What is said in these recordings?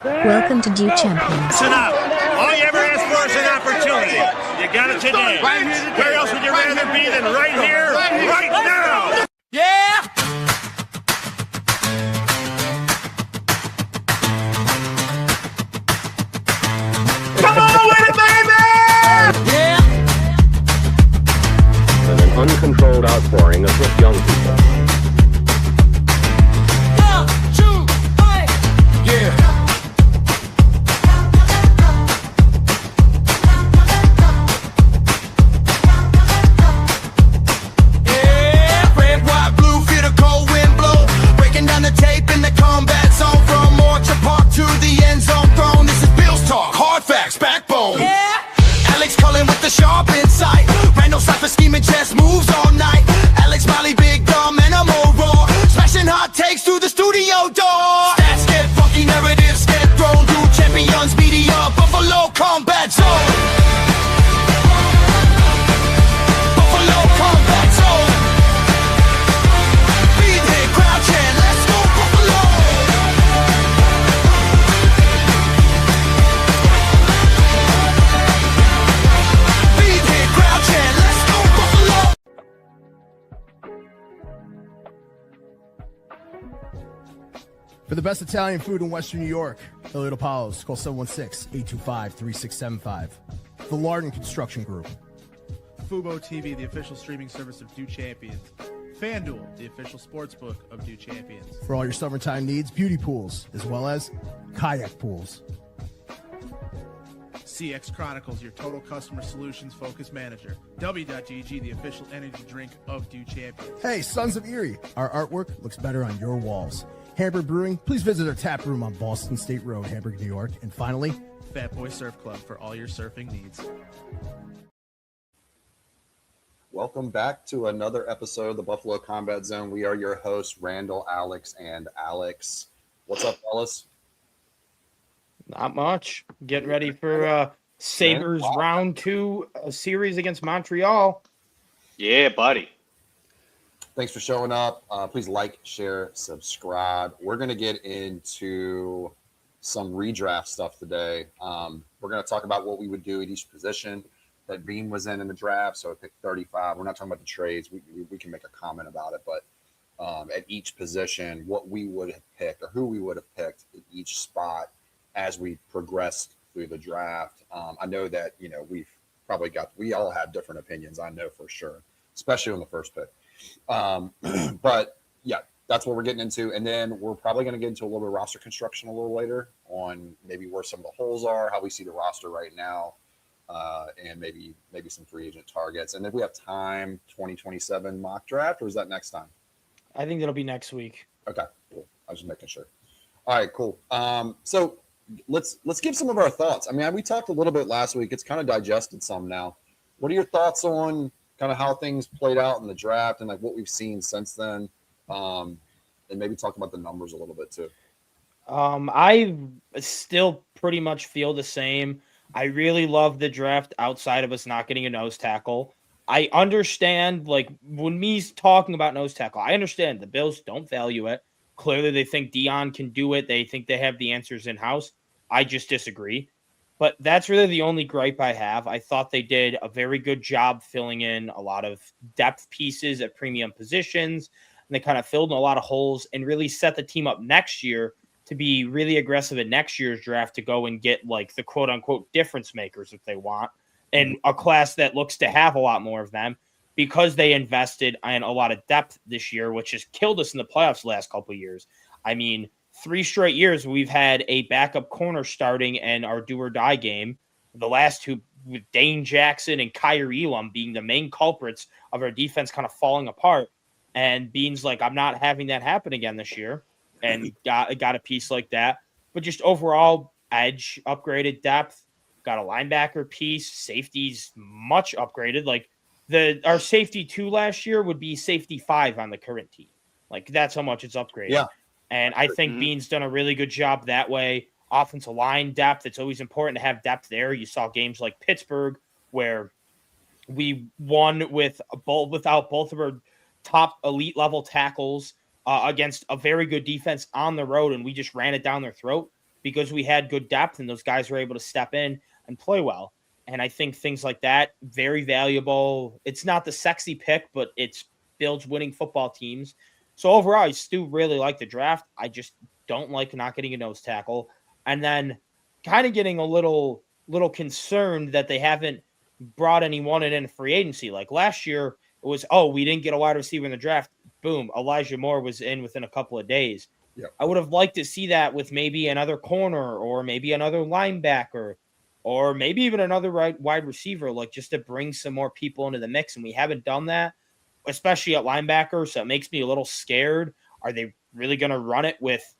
Welcome to Duke Champions. Listen up. All you ever asked for is an opportunity. You got it today. Where else would you rather be than right here, right now? Yeah! Come on with it, baby! Yeah! And an uncontrolled outpouring of hip young people. 1, 2, 3. Yeah. Yeah, red, white, blue, feel the cold wind blow. Breaking down the tape in the combat zone. From Orchard Park to the end zone thrown. This is Bill's talk, hard facts, backbone. Yeah. Alex Cullen with the sharp insight. Randall Cypher scheming chess moves all night. Alex Miley, big dumb animal raw. Smashing hot takes through the studio door. Stats get funky, narratives get thrown. Through champions, media, Buffalo combat zone. Buffalo combat zone. Beat it, crowd chant, let's go Buffalo. Beat it, crowd chant, let's go Buffalo. For the best Italian food in Western New York, Elliot Apollos, call 716-825-3675. The Lardon Construction Group. Fubo TV, the official streaming service of Dew Champions. FanDuel, the official sportsbook of Dew Champions. For all your summertime needs, beauty pools, as well as kayak pools. CX Chronicles, your total customer solutions focused manager. W.GG, the official energy drink of Dew Champions. Hey, Sons of Erie, our artwork looks better on your walls. Hamburg Brewing, please visit our tap room on Boston State Road, Hamburg, New York. And finally, Fat Boy Surf Club for all your surfing needs. Welcome back to another episode of the Buffalo Combat Zone. We are your hosts, Randall, Alex, and Alex. What's up, fellas? Not much. Getting ready for Sabres Wow. round 2 series against Montreal. Yeah, buddy. Thanks for showing up. Please like, share, subscribe. We're going to get into some redraft stuff today. We're going to talk about what we would do at each position that Beam was in the draft. So I picked 35. We're not talking about the trades. We can make a comment about it. But at each position, what we would have picked or who we would have picked at each spot as we progressed through the draft. I know that, we all have different opinions. I know for sure, especially on the first pick. But yeah, that's what we're getting into. And then we're probably going to get into a little bit of roster construction a little later on maybe where some of the holes are, how we see the roster right now, and maybe some free agent targets. And if we have time, 2027 mock draft, or is that next time? I think that'll be next week. Okay, cool. I was just making sure. All right, cool. So let's give some of our thoughts. I mean, we talked a little bit last week. It's kind of digested some now. What are your thoughts on kind of how things played out in the draft and like what we've seen since then, and maybe talk about the numbers a little bit too? I still pretty much feel the same. I really love the draft outside of us not getting a nose tackle. I understand, like, when me's talking about nose tackle, I understand the Bills don't value it. Clearly, they think Dion can do it. They think they have the answers in-house. I just disagree. But that's really the only gripe I have. I thought they did a very good job filling in a lot of depth pieces at premium positions. And they kind of filled in a lot of holes and really set the team up next year to be really aggressive in next year's draft to go and get like the quote unquote difference makers if they want. And a class that looks to have a lot more of them because they invested in a lot of depth this year, which has killed us in the playoffs the last couple of years. I mean, 3 straight years we've had a backup corner starting in our do or die game. The last 2 with Dane Jackson and Kyrie Elam being the main culprits of our defense kind of falling apart. And Bean's like, I'm not having that happen again this year. And got a piece like that. But just overall edge, upgraded depth, got a linebacker piece, safety's much upgraded. Like our safety 2 last year would be safety 5 on the current team. Like that's how much it's upgraded. Yeah. And I think Bean's done a really good job that way. Offensive line depth, it's always important to have depth there. You saw games like Pittsburgh where we won without both of our top elite level tackles against a very good defense on the road, and we just ran it down their throat. because we had good depth and those guys were able to step in and play well. And I think things like that, very valuable. It's not the sexy pick, but it builds winning football teams. So overall, I still really like the draft. I just don't like not getting a nose tackle. And then kind of getting a little concerned that they haven't brought anyone in free agency. Like last year, it was, we didn't get a wide receiver in the draft. Boom, Elijah Moore was in within a couple of days. Yep. I would have liked to see that with maybe another corner or maybe another linebacker or maybe even another wide receiver, like just to bring some more people into the mix. And we haven't done that, especially at linebacker. So it makes me a little scared. Are they really going to run it with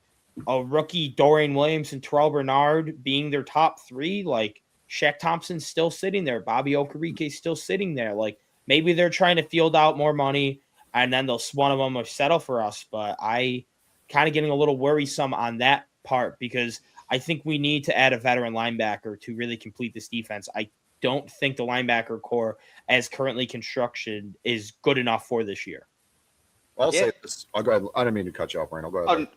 a rookie Dorian Williams and Terrell Bernard being their top three? Like Shaq Thompson's still sitting there. Bobby Okerike's still sitting there. Like maybe they're trying to field out more money and then one of them will settle for us. But I kind of getting a little worrisome on that part because I think we need to add a veteran linebacker to really complete this defense. I don't think the linebacker core as currently constructed is good enough for this year. I'll say this. I'll go ahead. I didn't mean to cut you off, Ryan. I'll go ahead.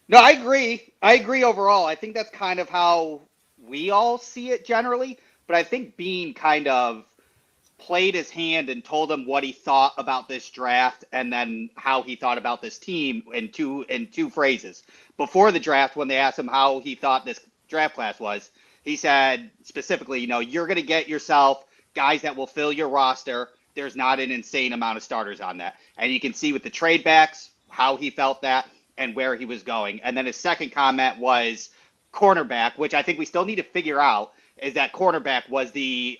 No, I agree. I agree overall. I think that's kind of how we all see it generally. But I think Bean kind of played his hand and told him what he thought about this draft and then how he thought about this team in two phrases. Before the draft, when they asked him how he thought this draft class was, he said specifically, you're going to get yourself guys that will fill your roster. There's not an insane amount of starters on that. And you can see with the trade backs how he felt that and where he was going. And then his second comment was cornerback, which I think we still need to figure out, is that cornerback was the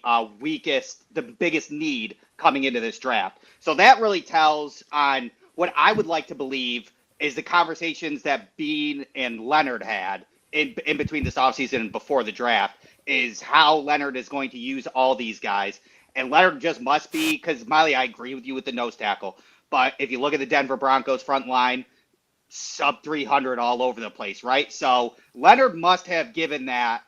biggest need coming into this draft. So that really tells on what I would like to believe is the conversations that Bean and Leonard had in between this offseason and before the draft, is how Leonard is going to use all these guys. And Leonard just must be, because Miley, I agree with you with the nose tackle, but if you look at the Denver Broncos front line, sub 300 all over the place, right? So Leonard must have given that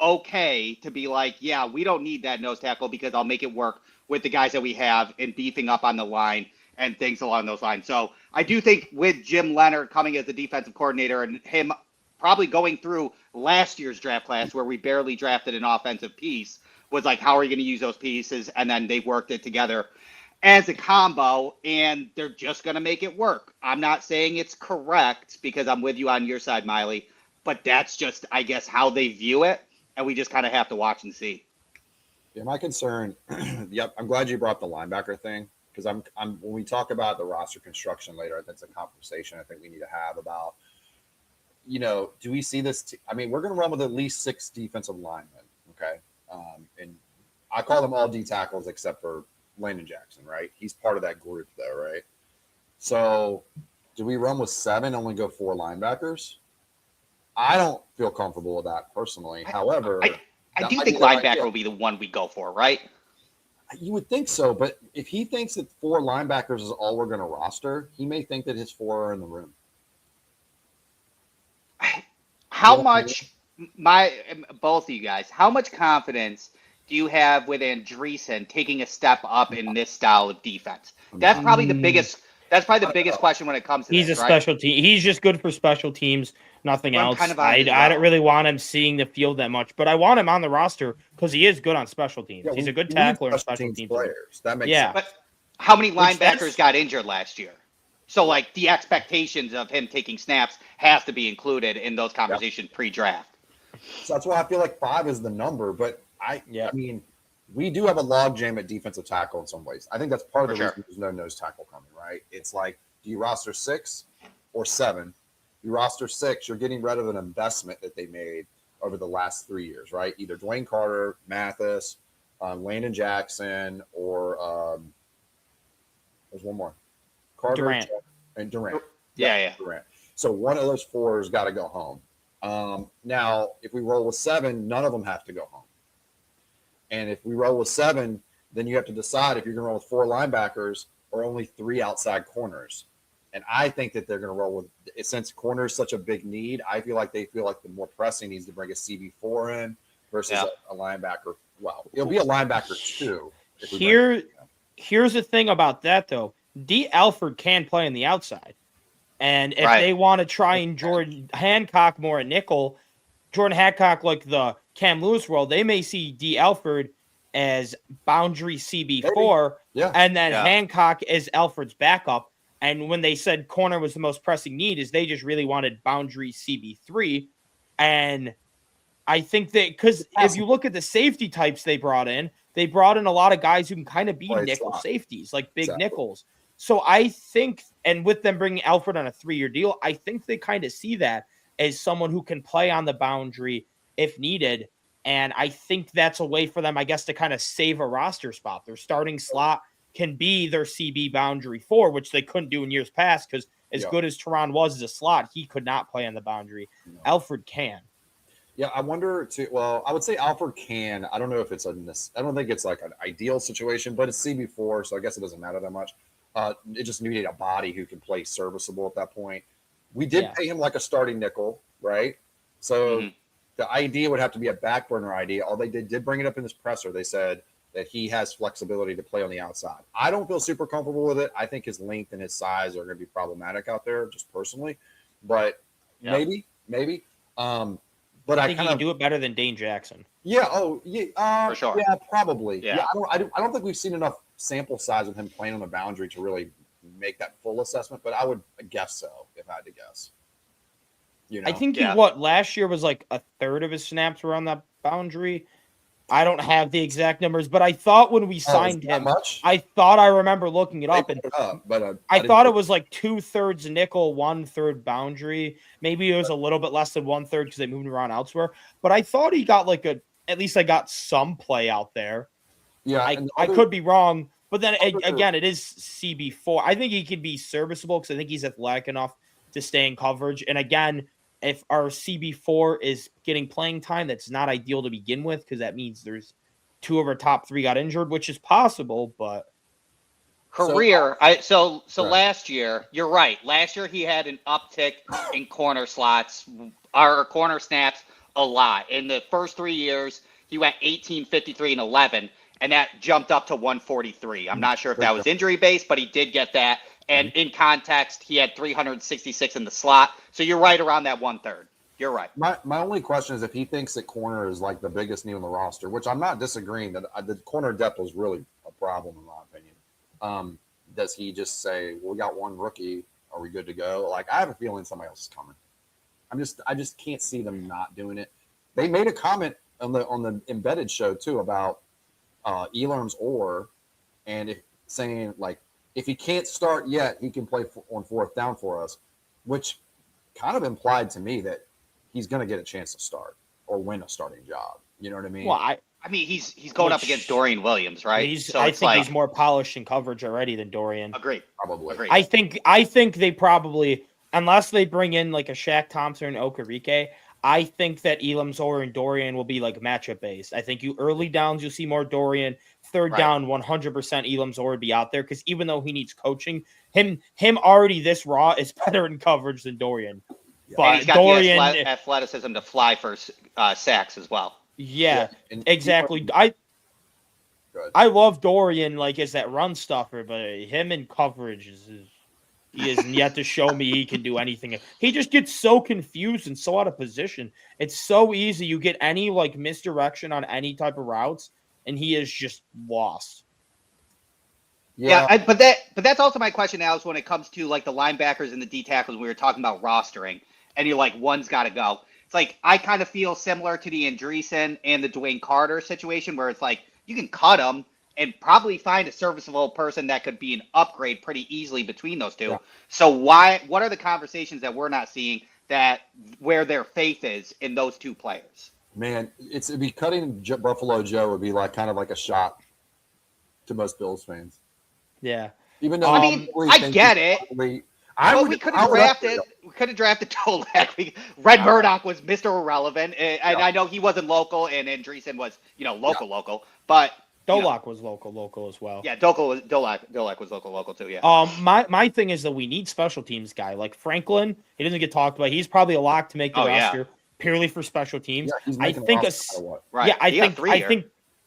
okay to be like, yeah, we don't need that nose tackle because I'll make it work with the guys that we have and beefing up on the line and things along those lines. So I do think with Jim Leonard coming as the defensive coordinator and him probably going through last year's draft class where we barely drafted an offensive piece, was like, how are you going to use those pieces? And then they worked it together as a combo, and they're just going to make it work. I'm not saying it's correct because I'm with you on your side, Miley, but that's just, I guess, how they view it, and we just kind of have to watch and see. Yeah, my concern, yep, I'm glad you brought the linebacker thing, because I'm when we talk about the roster construction later, that's a conversation I think we need to have about, do we see this? We're going to run with at least 6 defensive linemen, okay? And I call them all D tackles except for Landon Jackson, right? He's part of that group there, right? So do we run with 7, only go 4 linebackers? I don't feel comfortable with that personally. However, I do think linebacker will be the one we go for, right? You would think so, but if he thinks that 4 linebackers is all we're going to roster, he may think that his 4 are in the room. How much, both of you guys, how much confidence do you have with Andreessen taking a step up in this style of defense? That's probably the biggest. That's probably the biggest question when it comes to He's this, a special team. He's just good for special teams, nothing Well, else. kind of I don't really want him seeing the field that much, but I want him on the roster because he is good on special teams. Yeah, he's a good tackler and special teams players. That makes Yeah. sense. But how many linebackers got injured last year? So, like, the expectations of him taking snaps has to be included in those conversations pre-draft. So that's why I feel like 5 is the number. But I mean, we do have a log jam at defensive tackle in some ways. I think that's part of the reason there's no nose tackle coming, right? It's like, do you roster 6 or 7? You roster 6, you're getting rid of an investment that they made over the last 3 years, right? Either Dwayne Carter, Mathis, Landon Jackson, or there's one more. Carter Durant. and Durant. Yeah. Durant. So one of those 4 has got to go home. Now, if we roll with 7, none of them have to go home. And if we roll with 7, then you have to decide if you're going to roll with 4 linebackers or only 3 outside corners. And I think that they're going to roll with, since corner is such a big need, I feel like they feel like the more pressing needs to bring a CB4 in versus a linebacker. Well, it'll be a linebacker 2. Here's the thing about that, though. D. Alford can play on the outside. And if they want to try and Jordan Hancock more at nickel, Jordan Hancock, like the Cam Lewis world, they may see D. Alford as boundary CB4, Yeah. and then Yeah. Hancock as Alford's backup. And when they said corner was the most pressing need, is they just really wanted boundary CB3. And I think that because if you look at the safety types they brought in a lot of guys who can kind of be Play nickel slot. safeties, like big Exactly. nickels. So I think, and with them bringing Alfred on a 3-year deal, I think they kind of see that as someone who can play on the boundary if needed. And I think that's a way for them, I guess, to kind of save a roster spot. Their starting slot can be their CB boundary 4, which they couldn't do in years past because as good as Teron was as a slot, he could not play on the boundary. No. Alfred can. Yeah, I wonder too. Well, I would say Alfred can. I don't know if it's I don't think it's like an ideal situation, but it's CB4, so I guess it doesn't matter that much. It just needed a body who can play serviceable at that point. We did pay him like a starting nickel, right? So the idea would have to be a back burner idea. All they did bring it up in this presser. They said that he has flexibility to play on the outside. I don't feel super comfortable with it. I think his length and his size are going to be problematic out there, just personally. But maybe. But I think he can do it better than Dane Jackson. Yeah. Oh, yeah. For sure. Yeah, probably. Yeah. I don't think we've seen enough sample size of him playing on the boundary to really make that full assessment. But I would guess so if I had to guess. You know? I think last year was like a third of his snaps were on that boundary. I don't have the exact numbers, but I thought when we signed him, I thought I remember looking it up, and I thought it was like 2/3 nickel, 1/3 boundary. Maybe it was a little bit less than 1/3 because they moved him around elsewhere. But I thought he got at least I got some play out there. Yeah, I could be wrong, but then again, it is CB4. I think he could be serviceable because I think he's athletic enough to stay in coverage. And again, if our CB4 is getting playing time, that's not ideal to begin with because that means there's 2 of our top 3 got injured, which is possible, but last year, you're right. Last year he had an uptick in corner slots, or corner snaps a lot. In the first 3 years, he went 18, 53, and 11, and that jumped up to 143. I'm not sure if that was injury based, but he did get that. And in context, he had 366 in the slot. So you're right around that 1/3. You're right. My only question is if he thinks that corner is like the biggest need on the roster, which I'm not disagreeing that the corner depth was really a problem in my opinion. Does he just say, well, we got one rookie, are we good to go? Like, I have a feeling somebody else is coming. I just can't see them not doing it. They made a comment on the embedded show too about Elam's Orr, and saying like, if he can't start yet, he can play on 4th down for us, which kind of implied to me that he's going to get a chance to start or win a starting job. You know what I mean? Well, I mean, he's going up against Dorian Williams, right? I think he's more polished in coverage already than Dorian. Agreed. Probably. Agreed. I think they probably, unless they bring in like a Shaq Thompson and Okereke, I think that Elam Zor and Dorian will be like matchup based. I think early downs you'll see more Dorian. Third down, 100% Elam Zor would be out there because even though he needs coaching, him already this raw is better in coverage than Dorian. Yeah. But and he's got Dorian, the athleticism to fly for sacks as well. Yeah, exactly. I love Dorian like as that run stuffer, but him in coverage he has yet to show me he can do anything. He just gets so confused and so out of position. It's so easy. You get any like misdirection on any type of routes, and he is just lost. But that's also my question now is when it comes to like the linebackers and the D tackles. We were talking about rostering, and you're like, one's got to go. It's like I kind of feel similar to the Andreessen and the Dwayne Carter situation, where it's like you can cut them and probably find a serviceable person that could be an upgrade pretty easily between those two. Yeah. So what are the conversations that we're not seeing that where their faith is in those two players? Man, it'd be cutting Buffalo Joe would be like kind of like a shot to most Bills fans. Yeah. Even though I get it. We could have drafted Tolak. Red Murdoch was Mr. Irrelevant, and I know he wasn't local, and Andreessen was, local, but Dolak was local as well. Yeah, Dolak was local too. Yeah. My thing is that we need special teams guy like Franklin. He doesn't get talked about. He's probably a lock to make the roster purely for special teams. Yeah, I think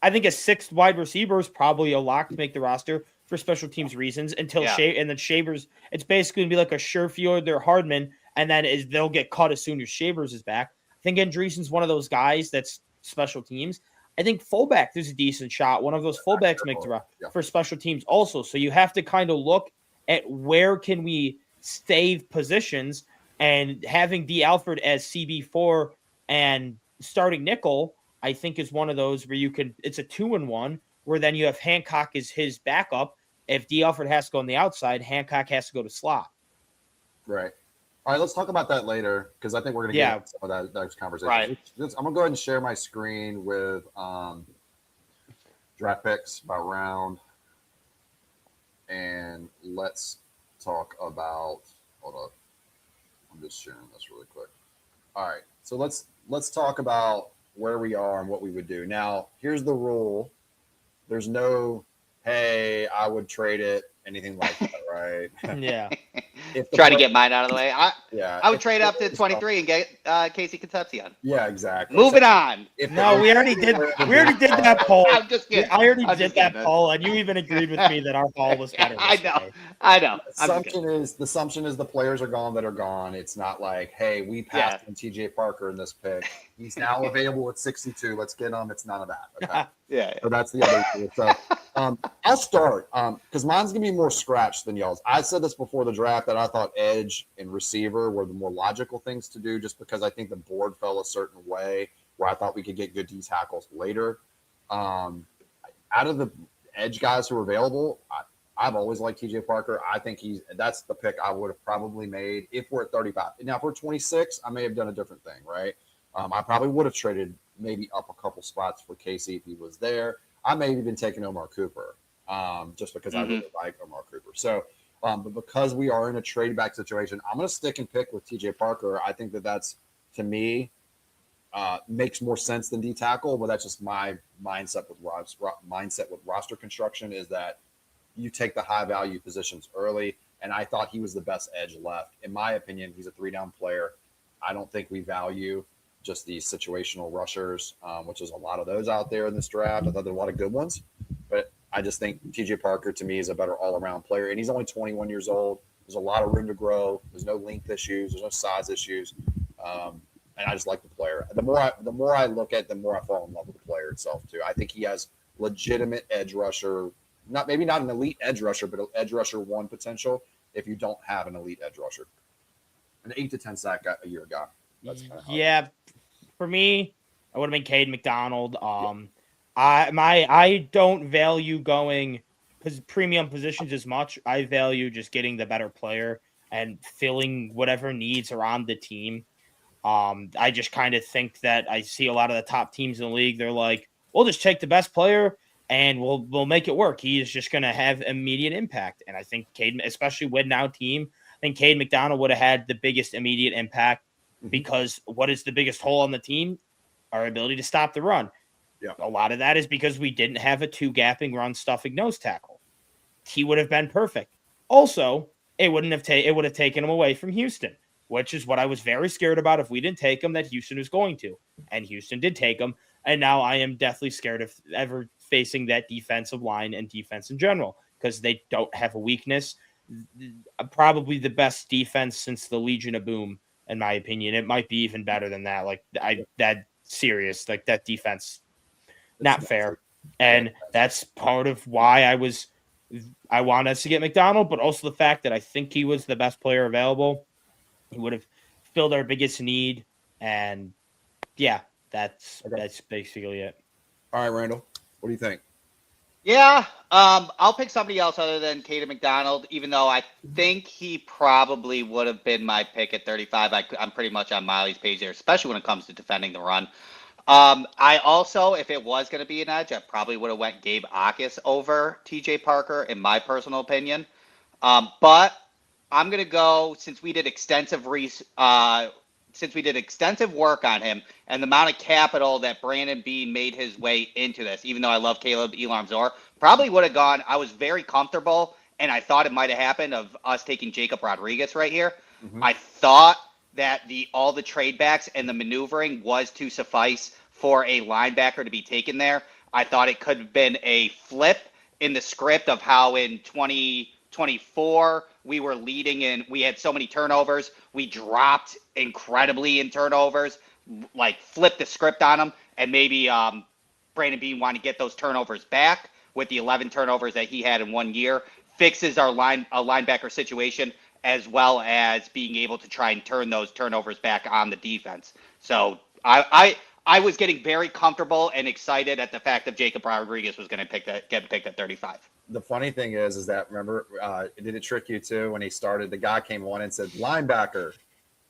I think a 6th wide receiver is probably a lock to make the roster for special teams reasons until and then Shavers. It's basically gonna be like a Sherfield or Hardman, and then they'll get cut as soon as Shavers is back. think Andreessen's one of those guys that's special teams. I think fullback, there's a decent shot. One of those fullbacks make the round for special teams also. So you have to kind of look at where can we save positions, and having D. Alford as CB4 and starting nickel, I think is one of those where it's a 2-in-1, where then you have Hancock as his backup. If D. Alford has to go on the outside, Hancock has to go to slot. Right. All right, let's talk about that later, because I think we're going to get into some of that conversation. Right. I'm going to go ahead and share my screen with draft picks by round, and let's talk about – hold up. I'm just sharing this really quick. All right, so let's talk about where we are and what we would do. Now, here's the rule. There's no, hey, I would trade it, anything like that, right? Yeah. Try to get mine out of the way. I would trade up to 23 and get Casey Concepcion. Yeah, exactly. Moving on. No, we already did that poll. I'm just kidding. I already did that poll, and you even agreed with me that our poll was better. I know. The assumption is the players are gone that are gone. It's not like, hey, we passed on TJ Parker in this pick. He's now available at 62. Let's get him. It's none of that. Okay. Yeah. So that's the other thing. So I'll start because mine's gonna be more scratched than y'all's. I said this before the draft that I thought edge and receiver were the more logical things to do, just because I think the board fell a certain way where I thought we could get good D tackles later. Out of the edge guys who are available, I've always liked TJ Parker. I think that's the pick I would have probably made if we're at 35. Now, if we're 26, I may have done a different thing, right? I probably would have traded maybe up a couple spots for Casey if he was there. I may have even taken Omar Cooper just because I really like Omar Cooper. So, but because we are in a trade back situation, I'm going to stick and pick with TJ Parker. I think that's, to me, makes more sense than D tackle, but that's just my mindset with roster construction, is that you take the high value positions early. And I thought he was the best edge left. In my opinion, he's a 3-down player. I don't think we value just these situational rushers, which is a lot of those out there in this draft. I thought there were a lot of good ones, but I just think TJ Parker to me is a better all-around player, and he's only 21 years old. There's a lot of room to grow. There's no length issues. There's no size issues, and I just like the player. The more I look at, the more I fall in love with the player itself too. I think he has legitimate edge rusher, maybe not an elite edge rusher, but an edge rusher 1 potential if you don't have an elite edge rusher. An 8 to 10 sack a year guy. That's kind of for me, I would have been Cade McDonald. I don't value going premium positions as much. I value just getting the better player and filling whatever needs are on the team. I just kind of think that I see a lot of the top teams in the league. They're like, we'll just take the best player and we'll make it work. He is just going to have immediate impact. And I think Cade, especially with now team, I think Cade McDonald would have had the biggest immediate impact, because what is the biggest hole on the team? Our ability to stop the run. Yeah. A lot of that is because we didn't have a 2-gapping run stuffing nose tackle. He would have been perfect. Also, it would have taken him away from Houston, which is what I was very scared about if we didn't take him, that Houston was going to. And Houston did take him. And now I am deathly scared of ever facing that defensive line and defense in general, because they don't have a weakness. Probably the best defense since the Legion of Boom, in my opinion. It might be even better than that. Like that defense, not fair. And that's part of why I want us to get McDonald, but also the fact that I think he was the best player available. He would have filled our biggest need. And yeah, that's basically it. All right, Randall, what do you think? Yeah, I'll pick somebody else other than Cade McDonald, even though I think he probably would have been my pick at 35. I'm pretty much on Miley's page there, especially when it comes to defending the run. I also, if it was going to be an edge, I probably would have went Gabe Akis over TJ Parker, in my personal opinion. But I'm going to go, since we did extensive work on him and the amount of capital that Brandon Beane made his way into this, even though I love Caleb Elam-Zor, probably would have gone. I was very comfortable, and I thought it might have happened of us taking Jacob Rodriguez right here. I thought that all the trade backs and the maneuvering was to suffice for a linebacker to be taken there. I thought it could have been a flip in the script of how in 2024 we were leading and we had so many turnovers. We dropped incredibly in turnovers. like flip the script on him, and maybe Brandon Beane want to get those turnovers back with the 11 turnovers that he had in 1 year, fixes our linebacker situation, as well as being able to try and turn those turnovers back on the defense. So I was getting very comfortable and excited at the fact that Jacob Rodriguez was going to get picked at 35. The funny thing is that remember, did it trick you too when he started? The guy came on and said linebacker,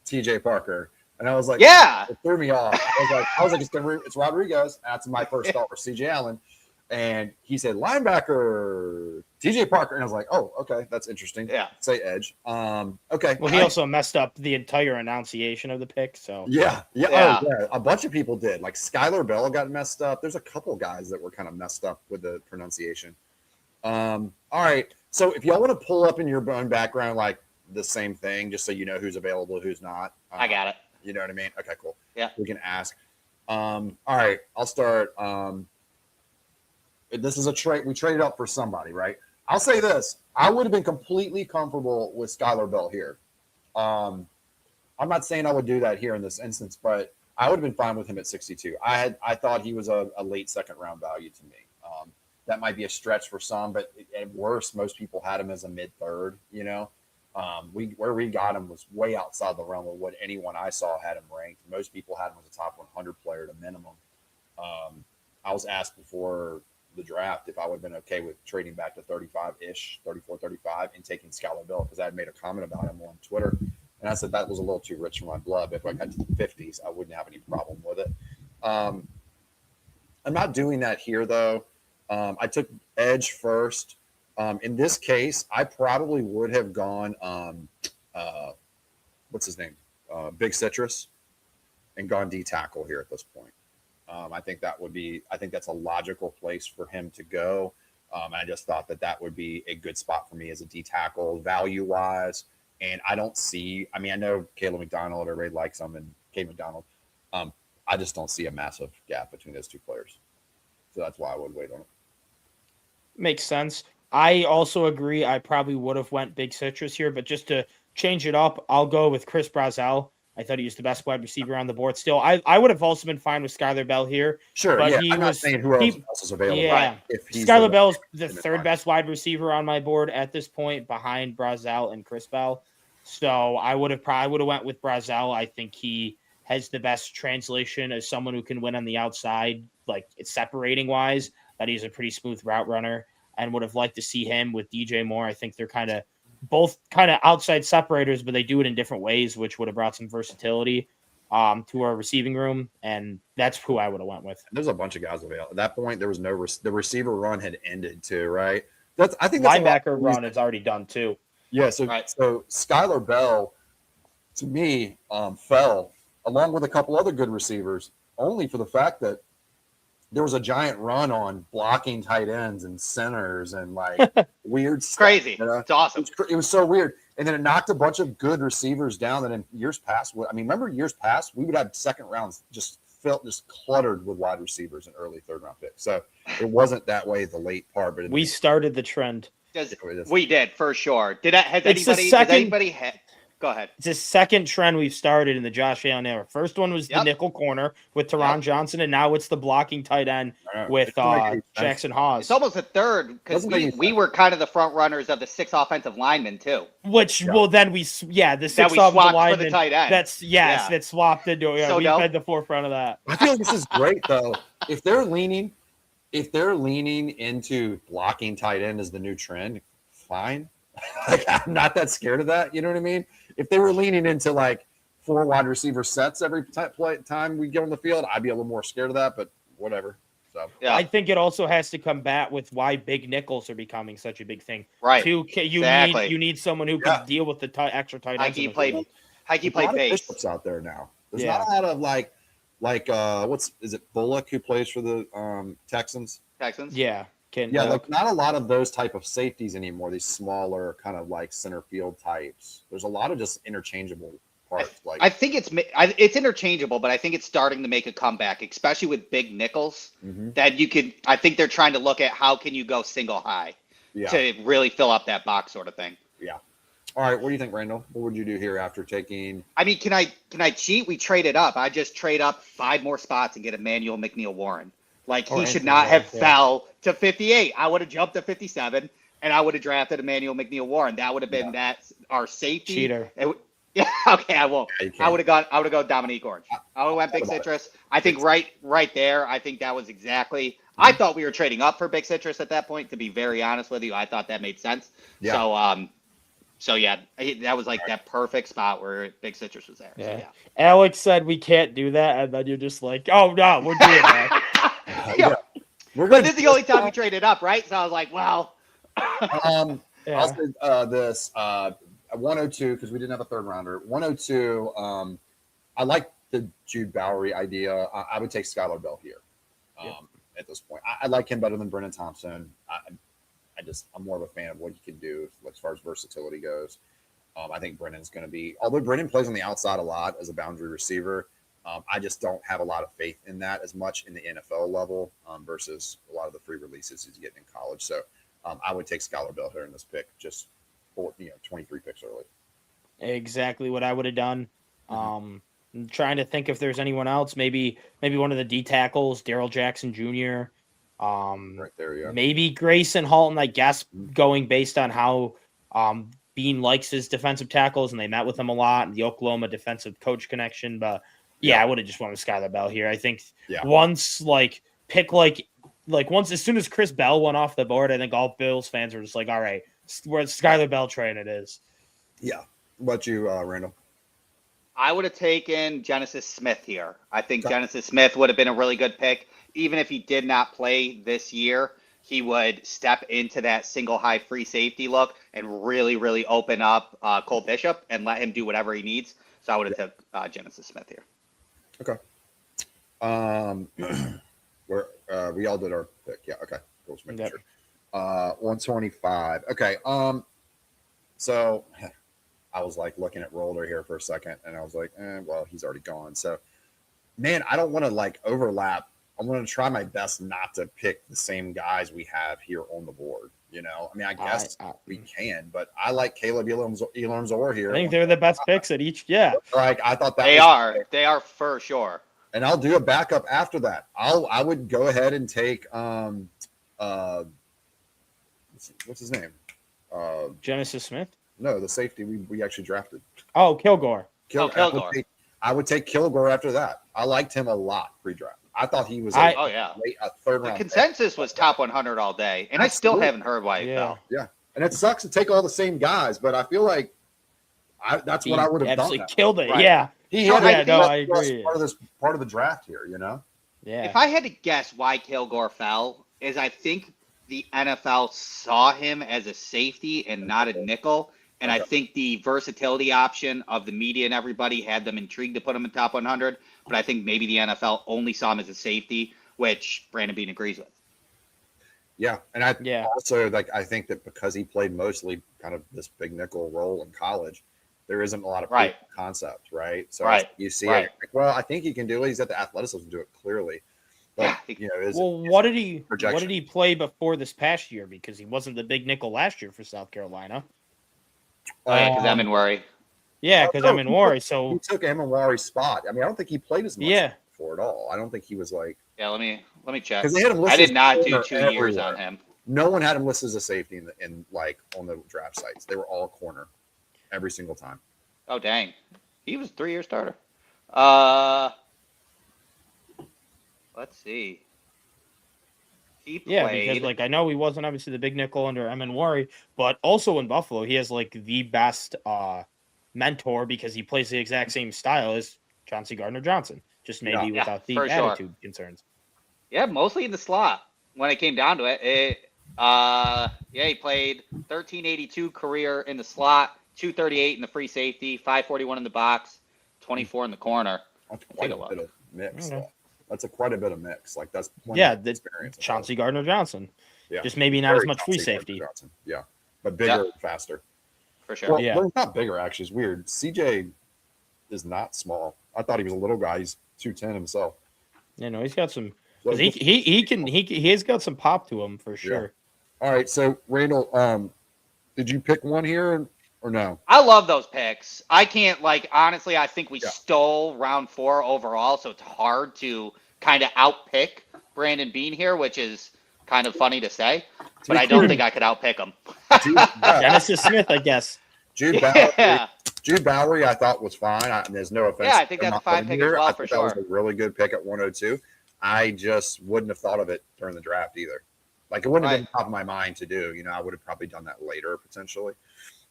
T.J. Parker, and I was like, yeah, it threw me off. I was like, it's Rodriguez. That's my first thought for C.J. Allen, and he said linebacker, T.J. Parker, and I was like, oh, okay, that's interesting. Yeah, say edge. Okay. Well, he also messed up the entire enunciation of the pick. So yeah. Oh, yeah. A bunch of people did. Like Skylar Bell got messed up. There's a couple guys that were kind of messed up with the pronunciation. All right. So if y'all want to pull up in your own background, like the same thing, just so you know who's available, who's not. I got it. You know what I mean? Okay, cool. Yeah. We can ask. All right. I'll start. This is a trade. We traded up for somebody, right? I'll say this. I would have been completely comfortable with Skylar Bell here. I'm not saying I would do that here in this instance, but I would have been fine with him at 62. I thought he was a late second round value to me. That might be a stretch for some, but at worst, most people had him as a mid third. You know, where we got him was way outside the realm of what anyone I saw had him ranked. Most people had him as a top 100 player at a minimum. I was asked before the draft if I would have been okay with trading back to 35-ish, 34, 35, and taking Skylar Bell because I had made a comment about him on Twitter. And I said that was a little too rich for my blood. But if I got to the 50s, I wouldn't have any problem with it. I'm not doing that here, though. I took edge first. In this case, I probably would have gone, what's his name? Big Citrus, and gone D tackle here at this point. I think that's a logical place for him to go. I just thought that would be a good spot for me as a D tackle value wise. And I don't see, I know Caleb McDonald, everybody likes him, and Kate McDonald. I just don't see a massive gap between those two players. So that's why I would wait on it. Makes sense. I also agree. I probably would have went Big Citrus here, but just to change it up, I'll go with Chris Brazzell. I thought he was the best wide receiver on the board. Still, I would have also been fine with Skylar Bell here. Sure, but I'm not saying who else is available. Yeah, if Skylar Bell is the third best wide receiver on my board at this point, behind Brazzell and Chris Bell. So I would have went with Brazzell. I think he has the best translation as someone who can win on the outside, like it's separating wise. That he's a pretty smooth route runner, and would have liked to see him with DJ Moore. I think they're both outside separators, but they do it in different ways, which would have brought some versatility to our receiving room, and that's who I would have went with. There's a bunch of guys available. At that point, there was no the receiver run had ended too, right? I think linebacker run is already done too. Yeah, so Skylar Bell, to me, fell along with a couple other good receivers, only for the fact that there was a giant run on blocking tight ends and centers and like weird stuff. Crazy. You know? It's awesome. It was so weird. And then it knocked a bunch of good receivers down that in years past, remember years past, we would have second rounds just cluttered with wide receivers and early third round picks. So it wasn't that way the late part, but we started the trend. We did for sure. Has anybody go ahead. It's a second trend we've started in the Josh Allen era. First one was the nickel corner with Teron Johnson, and now it's the blocking tight end with Jackson Hawes. It's almost a third because we were kind of the front runners of the 6 offensive linemen too. Which then the 6 offensive linemen for the tight end. That swapped into we've had the forefront of that. I feel like this is great though. If they're leaning into blocking tight end as the new trend, fine. Like, I'm not that scared of that. You know what I mean? If they were leaning into like 4 wide receiver sets every time we get on the field, I'd be a little more scared of that, but whatever. So I think it also has to combat with why big nickels are becoming such a big thing. Right. You need someone who can deal with the extra tight ends. How can you play base? Bishops out there now. There's not a lot of like is it Bullock who plays for the Texans? Yeah. Not a lot of those type of safeties anymore. These smaller kind of like center field types. There's a lot of just interchangeable parts. I think it's interchangeable, but I think it's starting to make a comeback, especially with big nickels. That you could. I think they're trying to look at how can you go single high to really fill up that box, sort of thing. Yeah. All right, what do you think, Randall? What would you do here after taking? I mean, can I cheat? We traded up. I just trade up 5 more spots and get Emmanuel McNeil Warren. Like Or he should Anthony not have Rose, yeah. fell to 58. I would have jumped to 57, and I would have drafted Emmanuel McNeil Warren. That would have been our safety. Cheater. Yeah, okay, I won't. Yeah, you I would can't. have gone Dominique Orange. I would have went Big thought about Citrus. I think right there. I think that was exactly. I thought we were trading up for Big Citrus at that point. To be very honest with you, I thought that made sense. Yeah. So yeah, that was like that perfect spot where Big Citrus was there. So, Yeah. yeah. Alex said we can't do that, and then you're just like, oh no, we're doing that. Yeah. We're But gonna this is the only time we traded up, right? So I was like, well, Yeah. Yeah. Also, this 102 because we didn't have a third rounder. 102. I like the Jude Bowery idea. I would take Skylar Bell here. At this point, I like him better than Brennan Thompson. I'm more of a fan of what he can do as far as versatility goes. I think Brennan's going to be, although Brennan plays on the outside a lot as a boundary receiver. I just don't have a lot of faith in that as much in the NFL level versus a lot of the free releases he's getting in college. So I would take Skylar Bell here in this pick, just for 23 picks early. Exactly what I would have done. I'm trying to think if there's anyone else. Maybe one of the D tackles, Daryl Jackson Jr. Right there, yeah. Maybe Grayson Halton. I guess going based on how Bean likes his defensive tackles, and they met with him a lot, and the Oklahoma defensive coach connection. But yeah, I would have just wanted Skylar Bell here. I think once once as soon as Chris Bell went off the board, I think all Bills fans were just like, all right, where Skylar Bell train it is. Yeah. What about you, Randall? I would have taken Genesis Smith here. I think Genesis Smith would have been a really good pick. Even if he did not play this year, he would step into that single high free safety look and really, really open up Cole Bishop and let him do whatever he needs. So I would have took Genesis Smith here. Okay. We all did our pick. Yeah. Okay. Cool. Just making sure. 125. Okay. So I was like looking at Roller here for a second, and I was like, well, he's already gone. So, man, I don't want to like overlap. I'm going to try my best not to pick the same guys we have here on the board. I mean, I guess we can, but I like Caleb Elam-Zor here. I think they're the best picks at each. Yeah. Like I thought that they are for sure. And I'll do a backup after that. I would go ahead and take what's his name? Genesis Smith? No, the safety we actually drafted. Oh, Kilgore. Kilgore. I would take Kilgore after that. I liked him a lot pre-draft. I thought he was a third the round. Consensus was top 100 all day, and I still haven't heard why he fell. Yeah, and it sucks to take all the same guys, but I feel like that's what I would have done. Absolutely killed it. Right. Yeah. He had I agree. Part of the draft here, Yeah. If I had to guess why Kilgore fell, is I think the NFL saw him as a safety and not a nickel. And I think the versatility option of the media and everybody had them intrigued to put him in top 100. But I think maybe the NFL only saw him as a safety, which Brandon Bean agrees with. Yeah, and I think that because he played mostly kind of this big nickel role in college, there isn't a lot of concept, right? So you see it, well, I think he can do it. He's got the athleticism to do it clearly. But what did he play before this past year? Because he wasn't the big nickel last year for South Carolina. Because Eminwari. Yeah, because Eminwari. So he took Eminwari's spot. I mean, I don't think he played as much before at all. I don't think he was like. Yeah, let me check. Because they had him listed. I did not do 2 years on him. No one had him listed as a safety in on the draft sites. They were all corner every single time. Oh dang, he was a 3-year starter. Let's see. He played. Because I know he wasn't obviously the big nickel under Eminwari, but also in Buffalo, he has the best mentor because he plays the exact same style as Chauncey Gardner-Johnson, just maybe without the attitude concerns. Yeah, mostly in the slot when it came down to it. He played 1382 career in the slot, 238 in the free safety, 541 in the box, 24 in the corner. That's quite a bit of mix. That's quite a bit of mix. That's experience. Chauncey Gardner-Johnson. Yeah, just maybe not as much free safety. Yeah, but bigger and faster. For sure. Well, he's not bigger. Actually, it's weird. CJ is not small. I thought he was a little guy. He's 210 himself. Yeah, no, he's got some. He has got some pop to him for sure. Yeah. All right, so Randall, did you pick one here? or no? I love those picks. I can't honestly. I think we Yeah. stole round 4 overall, so it's hard to kind of outpick Brandon Bean here, which is kind of funny to say. But I don't think I could outpick him. Genesis Smith, I guess. Jude Bowery, Yeah. Jude Bowery, I thought was fine. There's no offense. Yeah, I think to him that's a not fine putting pick as here. well, I for think that was sure. a really good pick at 102. I just wouldn't have thought of it during the draft either. Like, it wouldn't have been top of my mind to do. I would have probably done that later potentially.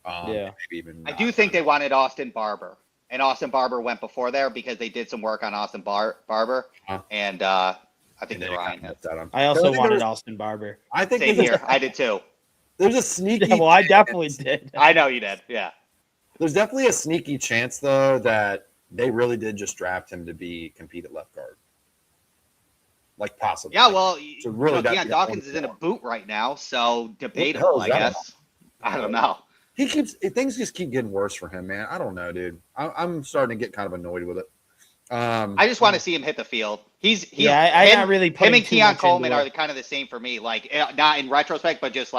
Yeah. Maybe even. I do think they wanted Austin Barber, and Austin Barber went before there because they did some work on Austin Barber, and I think they were eyeing him. I also wanted Austin Barber. I think Same here. I did too. There's a sneaky. Yeah, well, I definitely did. I know you did. Yeah. There's definitely a sneaky chance though that they really did just draft him to compete at left guard. Like possibly. Yeah, well, So really Deion Dawkins is in a boot right now, so debatable, What the I hell is that guess. I don't know. Things just keep getting worse for him, man. I don't know, dude. I'm starting to get kind of annoyed with it. I just want to see him hit the field. I not really him putting and too Keon much Coleman into are it. kind of the same for me. Not in retrospect, but just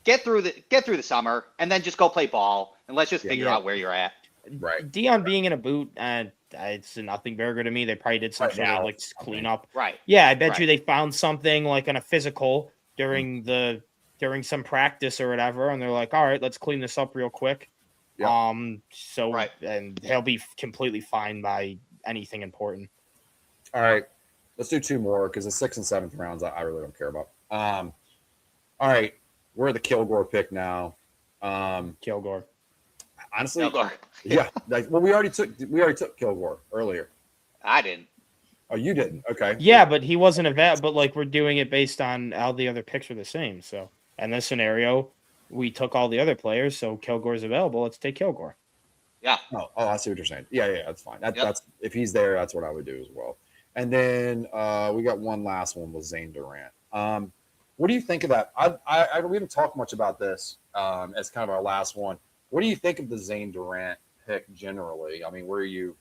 get through the summer and then just go play ball and let's just figure out where you're at. Right. Dion being in a boot, it's a nothing burger to me. They probably did some sort of cleanup. Right. Yeah, I bet you they found something like on a physical during some practice or whatever, and they're like, all right, let's clean this up real quick. Yeah. And he'll be completely fine by anything important. All right. Let's do 2 more because the 6th and 7th rounds I really don't care about. All right. We're at the Kilgore pick now. Kilgore. Honestly, Kilgore. Yeah. We already took Kilgore earlier. I didn't. Oh, you didn't? Okay. Yeah, but he wasn't but we're doing it based on all the other picks are the same. So in this scenario, we took all the other players, so Kilgore's available. Let's take Kilgore. Yeah. Oh, I see what you're saying. Yeah, that's fine. That's if he's there, that's what I would do as well. And then we got one last one with Zane Durant. What do you think of that? We haven't talked much about this as kind of our last one. What do you think of the Zane Durant pick generally? I mean,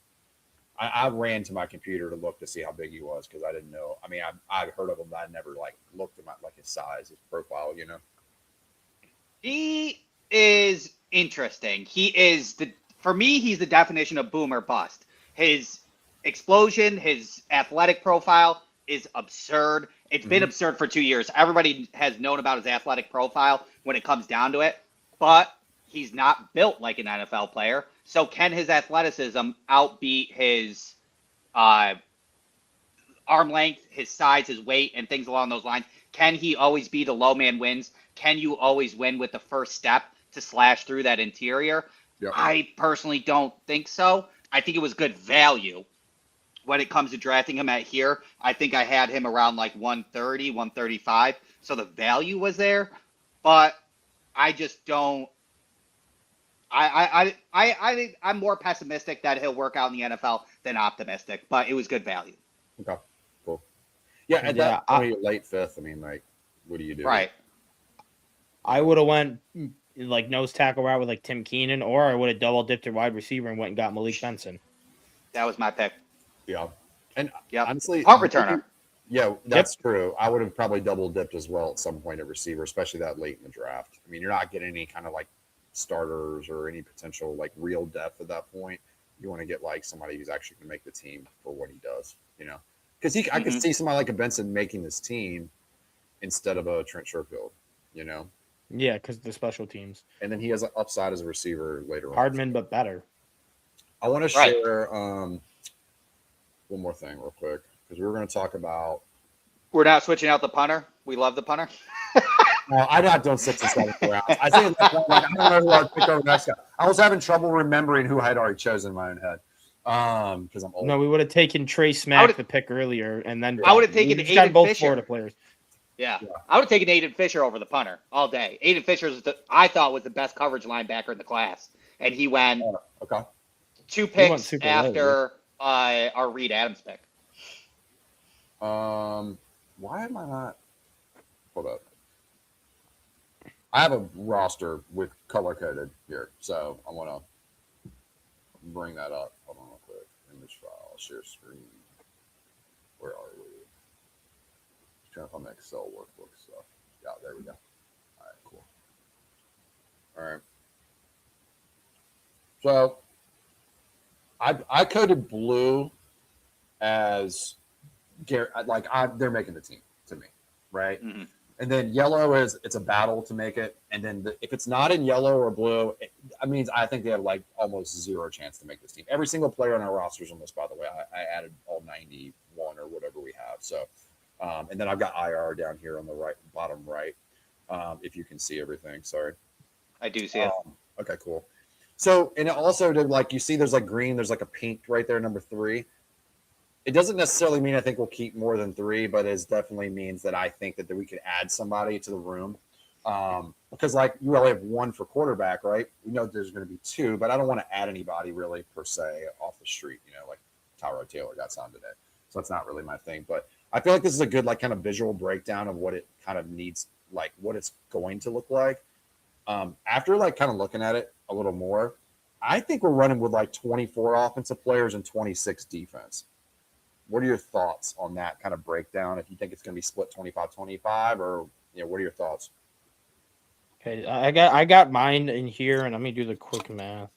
I ran to my computer to look to see how big he was because I didn't know. I mean, I've heard of him, but I never looked at his size, his profile. He is interesting. For me, he's the definition of boom or bust. His explosion, his athletic profile is absurd. It's been absurd for 2 years. Everybody has known about his athletic profile when it comes down to it, but he's not built like an NFL player. So can his athleticism outbeat his arm length, his size, his weight, and things along those lines? Can he always be the low man wins? Can you always win with the first step to slash through that interior? Yep. I personally don't think so. I think it was good value when it comes to drafting him at here. I think I had him around 130, 135. So the value was there, but I just don't. I'm more pessimistic that he'll work out in the NFL than optimistic, but it was good value. Okay, cool. Yeah, at that point, you're late 5th. I mean, what do you do? Right. I would have went nose tackle route with Tim Keenan, or I would have double dipped at wide receiver and went and got Malik Benson. That was my pick. Yeah. And Yep. honestly, punt returner. Yeah, that's true. I would have probably double dipped as well at some point at receiver, especially that late in the draft. I mean, you're not getting any kind of starters or any potential real depth at that point. You want to get somebody who's actually going to make the team for what he does, because I could see somebody like a Benson making this team instead of a Trent Sherfield, Yeah, because the special teams. And then he has an upside as a receiver later Hardman, but better. I want to share one more thing real quick because we were going to talk about. We're not switching out the punter. We love the punter. No, I'm not doing 6 and 7 rounds. I think I don't know who I'd pick over next guy. I was having trouble remembering who I had already chosen in my own head because I'm old. No, we would have taken Trey Smack the pick earlier, and then I would have taken Aiden both Fisher. Florida players. Yeah. I would have taken Aiden Fisher over the punter all day. Aiden Fisher I thought was the best coverage linebacker in the class, and he went 2 picks after our Reed Adams pick. Why am I not? Hold up. I have a roster with color coded here, so I want to bring that up. Hold on real quick. Image file, share screen. Where are we? Trying to find the Excel workbook stuff. Yeah, there we go. All right, cool. All right. So I coded blue as they're making the team to me, right? Mm-hmm. And then yellow it's a battle to make it. And then if it's not in yellow or blue, I think they have like almost zero chance to make this team. Every single player on our roster is on this, by the way. I added all 91 or whatever we have. So, and then I've got IR down here on the right, bottom right, if you can see everything. Sorry. I do see it. Okay, cool. So, and also to like, you see there's like green, there's like a pink right there, number 3. It doesn't necessarily mean I think we'll keep more than 3, but it definitely means that I think that we could add somebody to the room. Because like you only have 1 for quarterback, right? We know there's going to be 2, but I don't want to add anybody really per se off the street, like Tyrod Taylor got signed today. So that's not really my thing. But I feel like this is a good like kind of visual breakdown of what it kind of needs, like what it's going to look like. After like kind of looking at it a little more, I think we're running with like 24 offensive players and 26 defense. What are your thoughts on that kind of breakdown? If you think it's going to be split 25-25 or, what are your thoughts? Okay, I got mine in here, and let me do the quick math.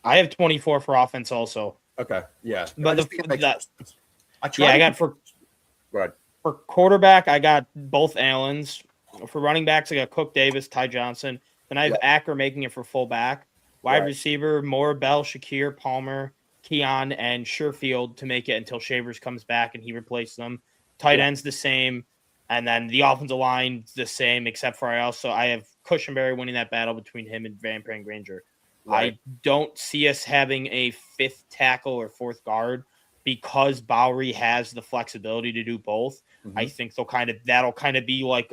I have 24 for offense also. Okay, yeah. But I got for Go ahead. For quarterback, I got both Allens. For running backs, I got Cook, Davis, Ty Johnson. Then I have Acker making it for fullback. Wide receiver, Moore, Bell, Shakir, Palmer, Keon, and Sherfield to make it until Shavers comes back and he replaces them. Tight end's the same. And then the offensive line's the same, except for I have Cushenberry winning that battle between him and Van Pran Granger. Right. I don't see us having a 5th tackle or 4th guard because Bowery has the flexibility to do both. Mm-hmm. I think that'll kind of be like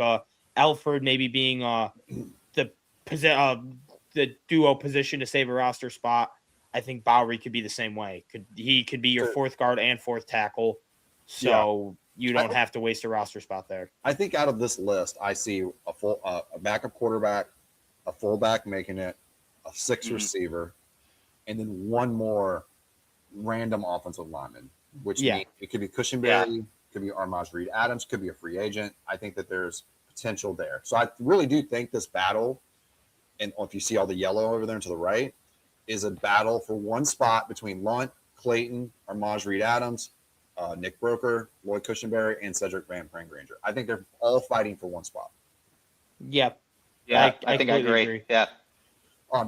Alfred maybe being the duo position to save a roster spot. I think Bowery could be the same way. He could be your 4th guard and 4th tackle. So you don't have to waste a roster spot there. I think out of this list, I see a backup quarterback, a fullback making it, a 6th receiver, and then 1 more random offensive lineman, which means it could be Cushenberry, could be Armaj Reed Adams, could be a free agent. I think that there's potential there. So I really do think this battle, and if you see all the yellow over there to the right, is a battle for 1 spot between Lunt, Clayton, Armaj Reed Adams, Nick Broker, Lloyd Cushenberry, and Cedric Van Pran Granger. I think they're all fighting for 1 spot. Yep. Yeah, I think I agree. Yeah.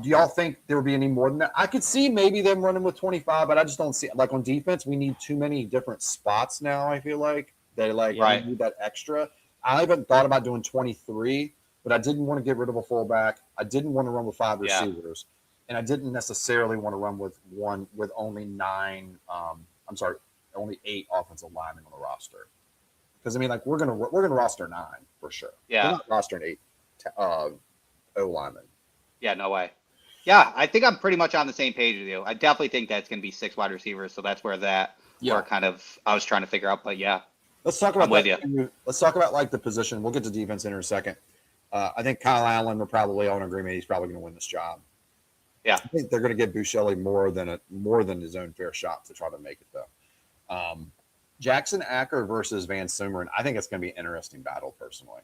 Do y'all think there would be any more than that? I could see maybe them running with 25, but I just don't see like on defense. We need too many different spots now. I feel like they we need that extra. I haven't thought about doing 23, but I didn't want to get rid of a fullback. I didn't want to run with 5 receivers, and I didn't necessarily want to run with only 8 offensive linemen on the roster. Because I mean, like we're gonna roster 9 for sure. Yeah, we're not rostering 8 O linemen. Yeah, no way. Yeah, I think I'm pretty much on the same page with you. I definitely think that's going to be 6 wide receivers, so that's where I was trying to figure out. But yeah, let's talk about that. Let's talk about like the position. We'll get to defense in a second. I think Kyle Allen, we're probably all in agreement. He's probably going to win this job. Yeah, I think they're going to give Buscelli more than his own fair shot to try to make it though. Jackson Acker versus Van Sumeren. I think it's going to be an interesting battle personally.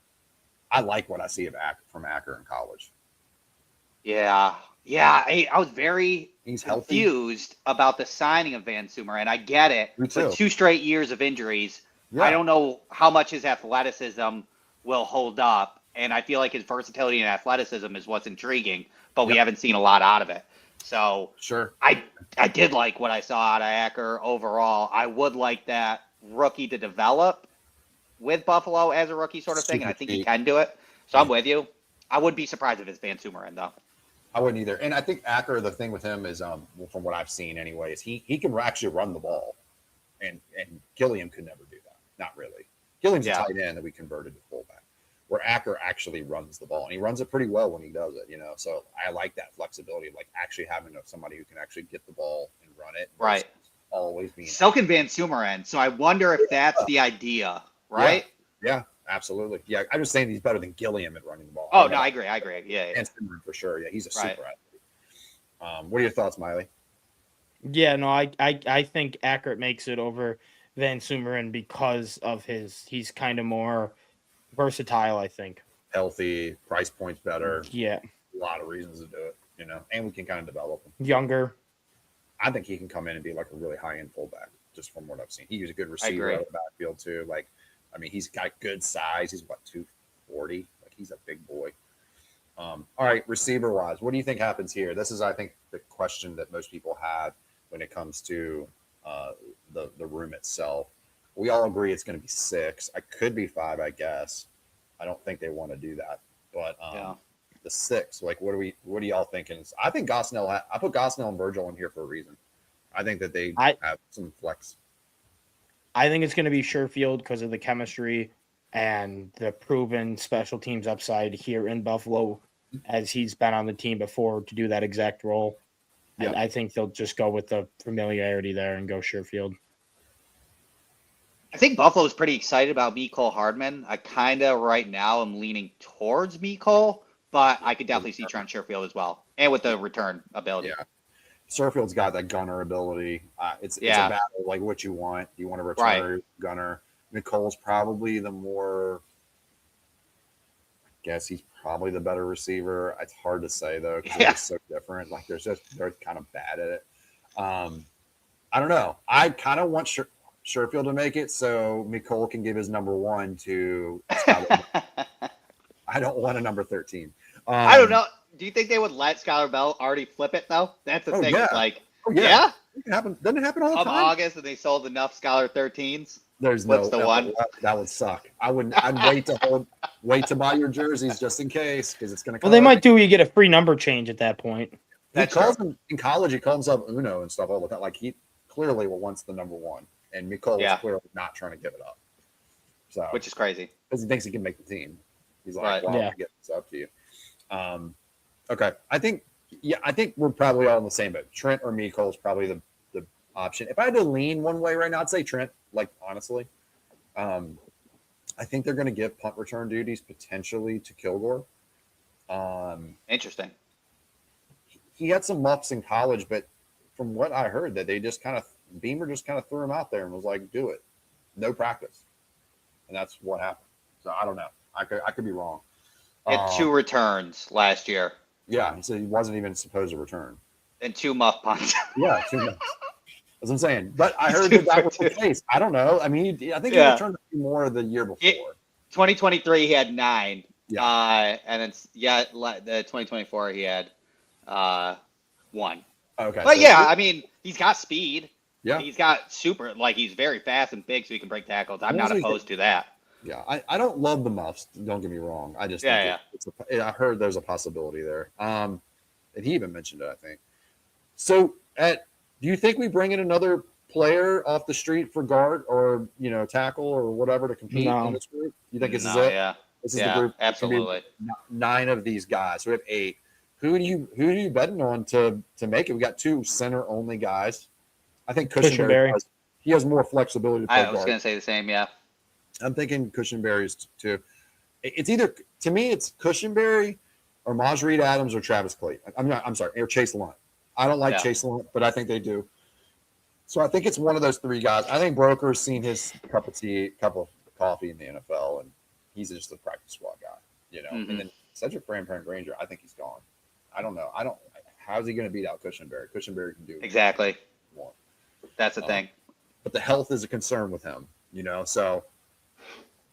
I like what I see from Acker in college. Yeah. I was very confused about the signing of Van Sumeren, and I get it. With 2 straight years of injuries, I don't know how much his athleticism will hold up, and I feel like his versatility and athleticism is what's intriguing, but we haven't seen a lot out of it. So I did like what I saw out of Acker overall. I would like that rookie to develop with Buffalo as a rookie sort of thing, and I think he can do it. So I'm with you. I wouldn't be surprised if it's Van Sumeren, though. I wouldn't either. And I think Acker, the thing with him is, from what I've seen anyway, is he can actually run the ball. And Gilliam could never do that. Not really. Gilliam's a tight end that we converted to fullback, where Acker actually runs the ball. And he runs it pretty well when he does it, So I like that flexibility of like actually having somebody who can actually get the ball and run it. Right. Always being. So can Van Sumeren. So I wonder if that's the idea, right? Yeah. Absolutely. Yeah, I'm just saying he's better than Gilliam at running the ball. Oh, no, I agree. Yeah. And for sure. Yeah, he's a super athlete. What are your thoughts, Miley? Yeah, no, I think Acker makes it over Van Sumeren because of he's kind of more versatile, I think. healthy, price points better. Yeah. A lot of reasons to do it, and we can kind of develop him. Younger. I think he can come in and be like a really high end fullback, just from what I've seen. He was a good receiver out of the backfield too. Like, I mean, he's got good size. He's about 240. Like, he's a big boy. All right, receiver wise, what do you think happens here? This is, I think, the question that most people have when it comes to the room itself. We all agree it's going to be 6. I could be 5, I guess. I don't think they want to do that, but the 6, like, what are y'all thinking? I think Gosnell. I put Gosnell and Virgil in here for a reason. I think that they have some flex. I think it's going to be Sherfield because of the chemistry and the proven special teams upside here in Buffalo, as he's been on the team before to do that exact role. Yeah. And I think they'll just go with the familiarity there and go Sherfield. I think Buffalo's pretty excited about Mecole Hardman. I kind of right now am leaning towards Mecole, but I could definitely see Trent Sherfield as well, and with the return ability. Yeah, Sherfield's got that gunner ability. It's a battle, like what you want. Do you want to return gunner? Nicole's probably the more. I guess he's probably the better receiver. It's hard to say though because they're so different. Like they're kind of bad at it. I don't know. I kind of want Sherfield to make it so Mecole can give his number 1 to I don't want a number 13. I don't know. Do you think they would let Skylar Bell already flip it though? That's the thing. Yeah. It's like, yeah. It happens. Doesn't it happen all the time? August and they sold enough Skylar 13s. There's What's the one? That would suck. I'd wait to buy your jerseys just in case because it's going to. Well, they might do. You get a free number change at that point. He calls him in college. He calls himself Uno and stuff all the time. Like he clearly wants the number 1, and Mecole is clearly not trying to give it up. So, which is crazy because he thinks he can make the team. He's like, "Well, I'll get this up to you." Okay, I think we're probably all in the same boat. Trent or Mecole is probably the option. If I had to lean one way right now, I'd say Trent. Like honestly, I think they're going to give punt return duties potentially to Kilgore. Interesting. He had some muffs in college, but from what I heard, that Beamer just kind of threw him out there and was like, "Do it, no practice," and that's what happened. So I don't know. I could be wrong. He had 2 returns last year. Yeah, he said he wasn't even supposed to return. And 2 muff punts. Yeah, 2 muffs. That's what I'm saying. But I heard that was the case. I don't know. I mean, I think he returned a few more the year before. 2023, he had 9. Yeah. And then, the 2024, he had 1. Okay. But I mean, he's got speed. Yeah. He's got he's very fast and big, so he can break tackles. I'm not opposed to that. Yeah. I don't love the muffs. Don't get me wrong. I just think I heard there's a possibility there. And he even mentioned it, I think. So do you think we bring in another player off the street for guard or tackle or whatever to compete in this group? You think this is it? Yeah. This is the group. Absolutely. 9 of these guys. So we have 8. Who are you betting on to make it? We got 2 center only guys. I think Cushenberry. He has more flexibility to play I was going to say the same. Yeah. I'm thinking Cushenberry's too. It's either, to me, it's Cushenberry or Maj Reed Adams or Travis Clayton. I'm sorry, or Chase Lunt. I don't like Chase Lunt, but I think they do. So I think it's one of those 3 guys. I think Broker's seen his cup of coffee in the NFL, and he's just a practice squad guy, Mm-hmm. And then Cedric Granger, I think he's gone. I don't know. How's he going to beat out Cushenberry? Cushenberry can do exactly. More. That's the thing. But the health is a concern with him, so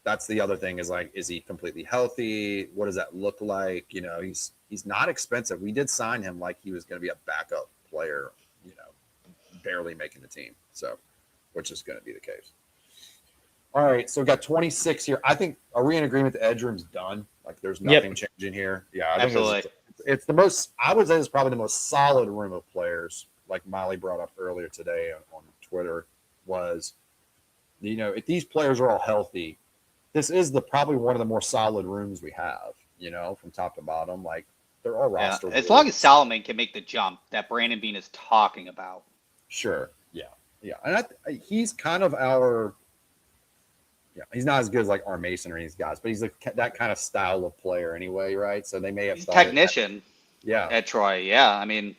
that's the other thing is he completely healthy? What does that look like? He's not expensive. We did sign him like he was going to be a backup player, barely making the team. So, which is going to be the case. All right. So we got 26 here. I think, are we in agreement the edge room's done? Like there's nothing changing here. Yeah. I think absolutely. It's the most, I would say it's probably the most solid room of players. Like Molly brought up earlier today on Twitter was, if these players are all healthy, this is probably one of the more solid rooms we have, from top to bottom. Like they're all roster. As long as Solomon can make the jump that Brandon Beane is talking about. Sure. Yeah. Yeah. And he's kind of he's not as good as like our Mason or these guys, but he's that kind of style of player anyway, right? So they may have technician. At Troy. Yeah. I mean,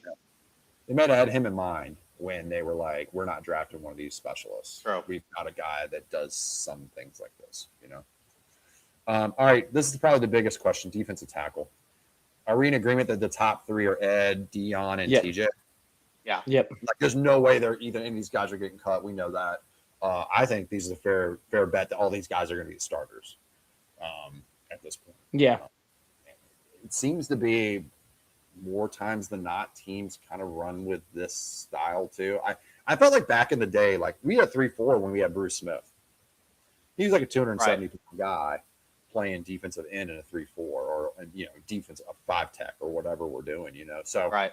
they might have had him in mind when they were like, we're not drafting one of these specialists. True. We've got a guy that does some things like this, All right, this is probably the biggest question: defensive tackle. Are we in agreement that the top three are Ed, Dion, and TJ? Yeah. Yep. Like, there's no way they're either any of these guys are getting cut. We know that. I think these is a fair bet that all these guys are going to be starters at this point. Yeah. It seems to be more times than not teams kind of run with this style too. I felt like back in the day, like we had 3-4 when we had Bruce Smith. He was like a 270 guy playing defensive end in a 3-4 or defense a 5 tech or whatever we're doing. So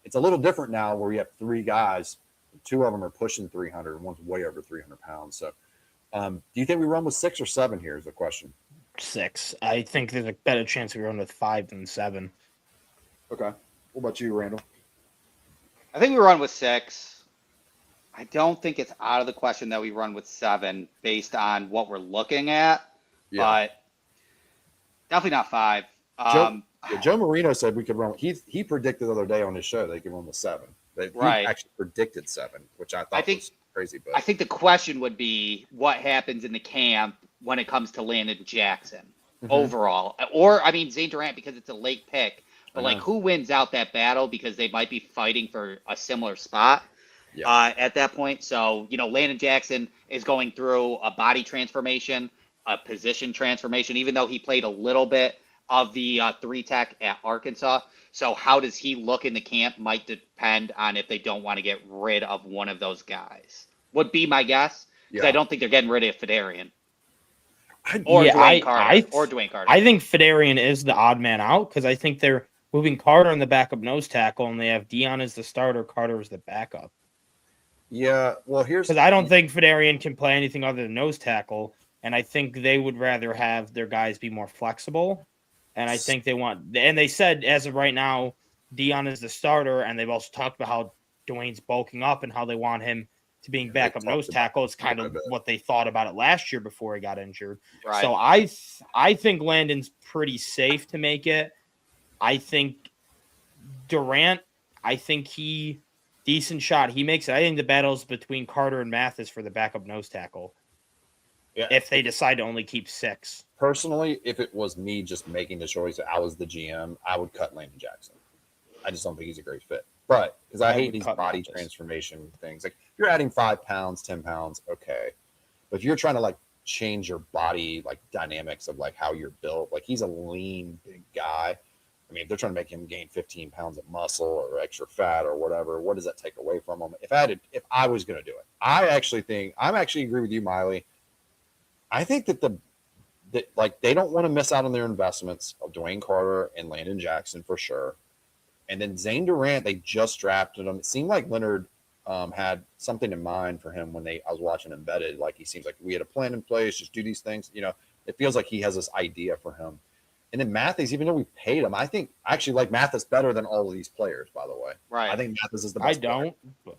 it's a little different now where we have 3 guys. 2 of them are pushing 300, and one's way over 300 pounds. So, do you think we run with 6 or 7 here? Is the question. 6. I think there's a better chance we run with 5 than 7. Okay. What about you, Randall? I think we run with 6. I don't think it's out of the question that we run with 7 based on what we're looking at, but definitely not 5. Joe Marino said we could run. He predicted the other day on his show they could run with 7. He actually predicted 7, which I thought was crazy. But I think the question would be what happens in the camp when it comes to Landon Jackson overall. Or, I mean, Zane Durant because it's a late pick. But, who wins out that battle because they might be fighting for a similar spot at that point. So, Landon Jackson is going through a body transformation, a position transformation, even though he played a little bit of the 3-tech at Arkansas. So how does he look in the camp might depend on if they don't want to get rid of one of those guys. Would be my guess. Because I don't think they're getting rid of Fedarian. Dwayne Carter. I think Fedarian is the odd man out because I think they're moving Carter in the backup nose tackle and they have Dion as the starter, Carter as the backup. Yeah, well, because I don't think Fedarian can play anything other than nose tackle, and I think they would rather have their guys be more flexible. And I think they said as of right now, Dion is the starter, and they've also talked about how Dwayne's bulking up and how they want him to being backup nose tackle. It's kind of what they thought about it last year before he got injured. Right. So I think Landon's pretty safe to make it. I think Durant, decent shot. He makes it. I think the battle's between Carter and Mathis for the backup nose tackle. Yeah. If they decide to only keep 6. Personally, if it was me just making the choice, I was the GM, I would cut Landon Jackson. I just don't think he's a great fit. But because I hate these body transformation things. Like if you're adding 5 pounds, 10 pounds, okay. But if you're trying to change your body dynamics of how you're built, he's a lean big guy. I mean, if they're trying to make him gain 15 pounds of muscle or extra fat or whatever, what does that take away from him? If I was going to do it, I actually agree with you, Miley. I think that they don't want to miss out on their investments of Dwayne Carter and Landon Jackson for sure. And then Zane Durant, they just drafted him. It seemed like Leonard had something in mind for him when I was watching Embedded. He seems like we had a plan in place, just do these things. It feels like he has this idea for him. And then Mathis, even though we paid him, I actually like Mathis better than all of these players, by the way. Right. I think Mathis is the best.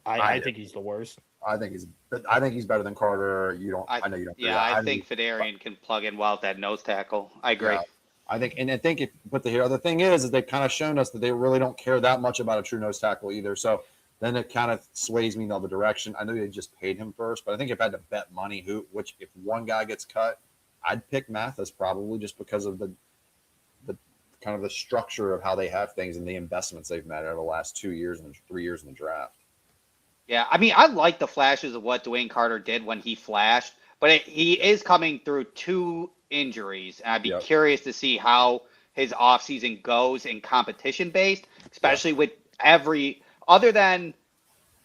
I think he's the worst. I think he's better than Carter. I know you don't. Yeah, I think Fedarian can plug in well with that nose tackle. I agree. Yeah, I think the other thing is they've kind of shown us that they really don't care that much about a true nose tackle either. So then it kind of sways me in the other direction. I know they just paid him first, but I think if I had to bet money if one guy gets cut, I'd pick Mathis probably just because of the kind of the structure of how they have things and the investments they've made over the last 2 years and 3 years in the draft. Yeah, I mean, I like the flashes of what Dwayne Carter did when he flashed, but he is coming through 2 injuries, and I'd be curious to see how his offseason goes in competition-based, especially with other than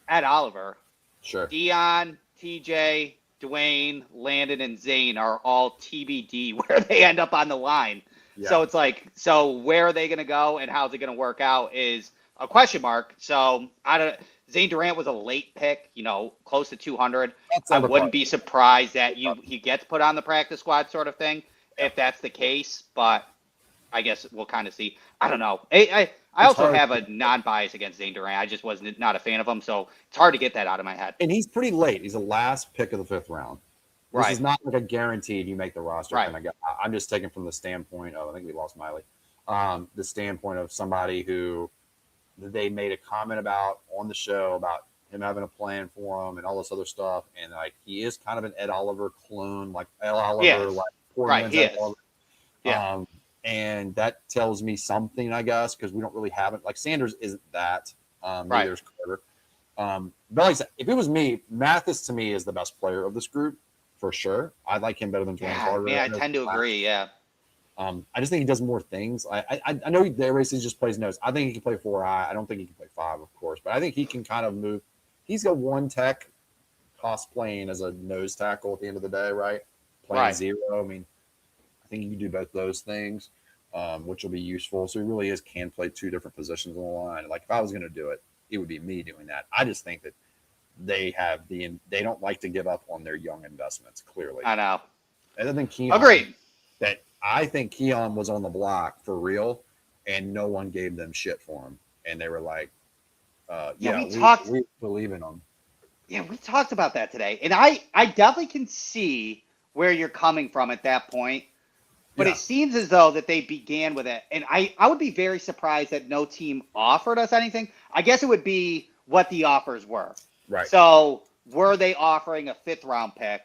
Ed Oliver. Sure. Dion, TJ, Dwayne, Landon, and Zane are all TBD where they end up on the line. Yeah. So it's so where are they going to go and how's it going to work out is a question mark. So Zane Durant was a late pick, close to 200. I wouldn't be surprised that he gets put on the practice squad sort of thing if that's the case. But I guess we'll kind of see. I don't know. I also have a non-bias against Zane Durant. I just wasn't not a fan of him, so it's hard to get that out of my head. And he's pretty late. He's the last pick of the 5th round. This is not a guaranteed you make the roster kind of guy. I'm just taking from the standpoint of, I think we lost Miley, the standpoint of somebody who they made a comment about on the show about him having a plan for him and all this other stuff. And he is kind of an Ed Oliver clone, like Ed Oliver, He is. Yeah. And that tells me something, I guess, because we don't really have it. Like Sanders isn't that. Right. Neither is Carter. But like I said, if it was me, Mathis to me is the best player of this group for sure. I like him better than James Carter. I tend to agree. Yeah. I just think he does more things. I know the races just plays nose. I think he can play 4-eye. I don't think he can play 5, of course, but I think he can kind of move. He's got one tech cosplaying as a nose tackle at the end of the day, right? Playing 0. I mean, I think he can do both those things, which will be useful. So he really can play 2 different positions on the line. Like if I was going to do it, it would be me doing that. I just think that they don't like to give up on their young investments. Clearly, I know. Other than Keon, agreed. That I think Keon was on the block for real, and no one gave them shit for him, and they were like, we believe in him." Yeah, we talked about that today, and I definitely can see where you're coming from at that point. But it seems as though that they began with it. And I would be very surprised that no team offered us anything. I guess it would be what the offers were. Right. So were they offering a 5th-round pick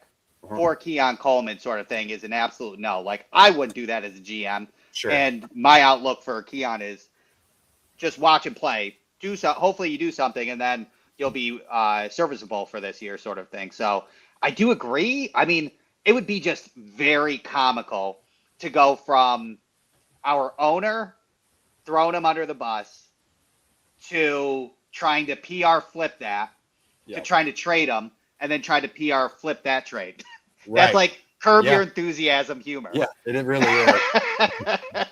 for Keon Coleman sort of thing is an absolute no. Like, I wouldn't do that as a GM. Sure. And my outlook for Keon is just watch and play. Hopefully you do something, and then you'll be serviceable for this year sort of thing. So I do agree. I mean, it would be just very comical to go from our owner throwing him under the bus to trying to PR flip that, to trying to trade him, and then trying to PR flip that trade. Right. That's like Curb Your Enthusiasm humor. Yeah, it really is.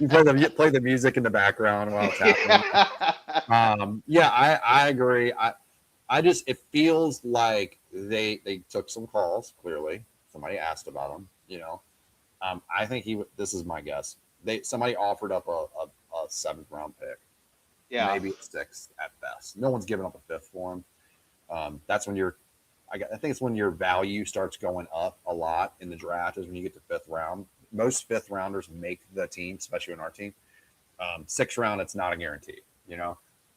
You play the music in the background while it's happening. I agree. I just, it feels like they took some calls. Clearly, somebody asked about him. I think this is my guess. Somebody offered up a 7th-round pick. Yeah, maybe a 6th at best. No one's giving up a 5th for him. That's when I think it's when your value starts going up a lot in the draft is when you get to 5th round. Most 5th rounders make the team, especially in our team. 6th round, it's not a guarantee,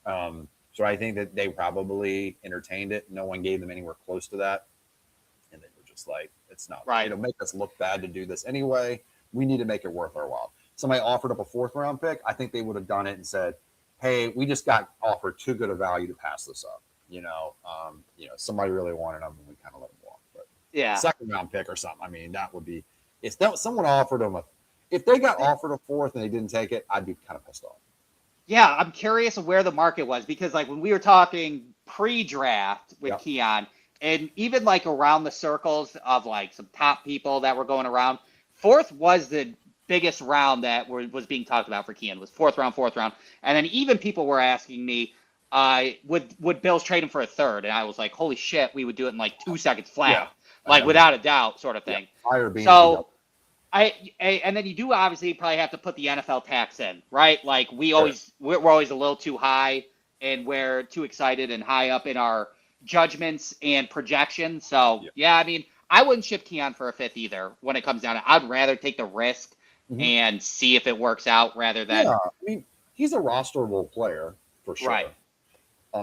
So I think that they probably entertained it. No one gave them anywhere close to that. And they were just like, it's not right. It'll make us look bad to do this anyway. We need to make it worth our while. Somebody offered up a 4th-round pick. I think they would have done it and said, hey, we just got offered too good a value to pass this up. Somebody really wanted them, and we kind of let them walk. But 2nd-round pick or something. I mean, that would be if someone offered them if they got offered a 4th and they didn't take it, I'd be kind of pissed off. Yeah, I'm curious of where the market was because, like, when we were talking pre-draft with Keon, and even like around the circles of like some top people that were going around, 4th was the biggest round that was being talked about for Keon was 4th round, and then even people were asking me. Would Bills trade him for a 3rd? And I was like, holy shit, we would do it in like 2 seconds flat, without a doubt, sort of thing. So and then you do obviously probably have to put the NFL tax in, right? Like we're always a little too high, and we're too excited and high up in our judgments and projections. So I mean, I wouldn't ship Keon for a 5th either. When it comes down to, I'd rather take the risk and see if it works out rather than. Yeah, I mean, he's a rosterable player for sure. Right.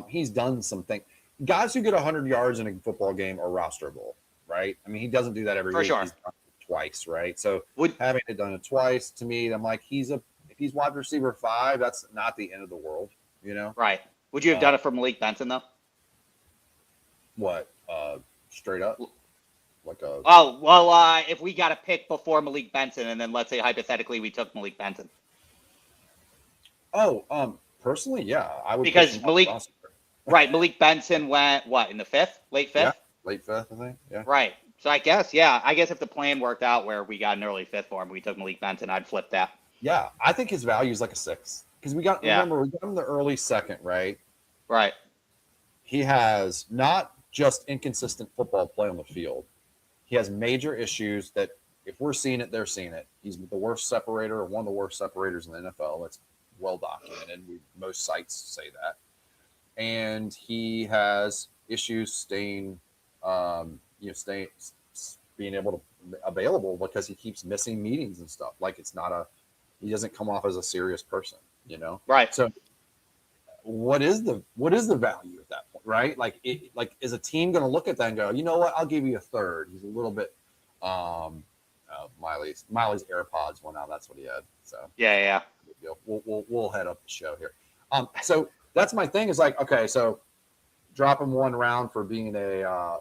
He's done some things. Guys who get 100 yards in a football game are rosterable, right? I mean, he doesn't do that every week. Sure. He's done it twice, right? So having it done it twice, to me, I'm like, if he's wide receiver 5, that's not the end of the world, Right. Would you have done it for Malik Benson though? What? Straight up? If we got a pick before Malik Benson, and then let's say hypothetically we took Malik Benson. Personally, yeah, I would. Because Malik Benson went in the 5th, late 5th? Yeah, late 5th, I think. Yeah. Right. So I guess if the plan worked out where we got an early 5th for him, we took Malik Benson, I'd flip that. Yeah, I think his value is like a 6 because we got him the early 2nd, right? Right. He has not just inconsistent football play on the field. He has major issues that if we're seeing it, they're seeing it. He's the worst separator, or one of the worst separators in the NFL. That's well documented. Most sites say that. And he has issues staying being able to available because he keeps missing meetings and stuff. Like he doesn't come off as a serious person, Right. So what is the value at that point, right? Like is a team going to look at that and go, you know what, I'll give you a 3rd. He's a little bit Miley's AirPods went out. That's what he had. So Yeah. we'll head up the show here. So that's my thing is like, okay, so drop him one round for being a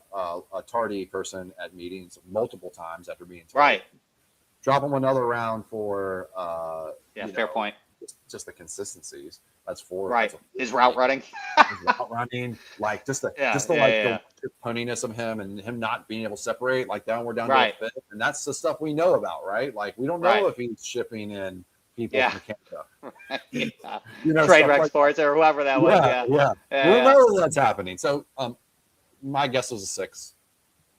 tardy person at meetings multiple times after being tardy. Right. Drop him another round for fair point. Just the consistencies. That's 4. Right. His route running. His route running, like the punniness of him and him not being able to separate, like we're down to a fifth, and that's the stuff we know about, right? Like we don't know if he's shipping in people from Canada. Trade Rec Sports or whoever that was. Yeah. We don't know that's happening. So my guess was a 6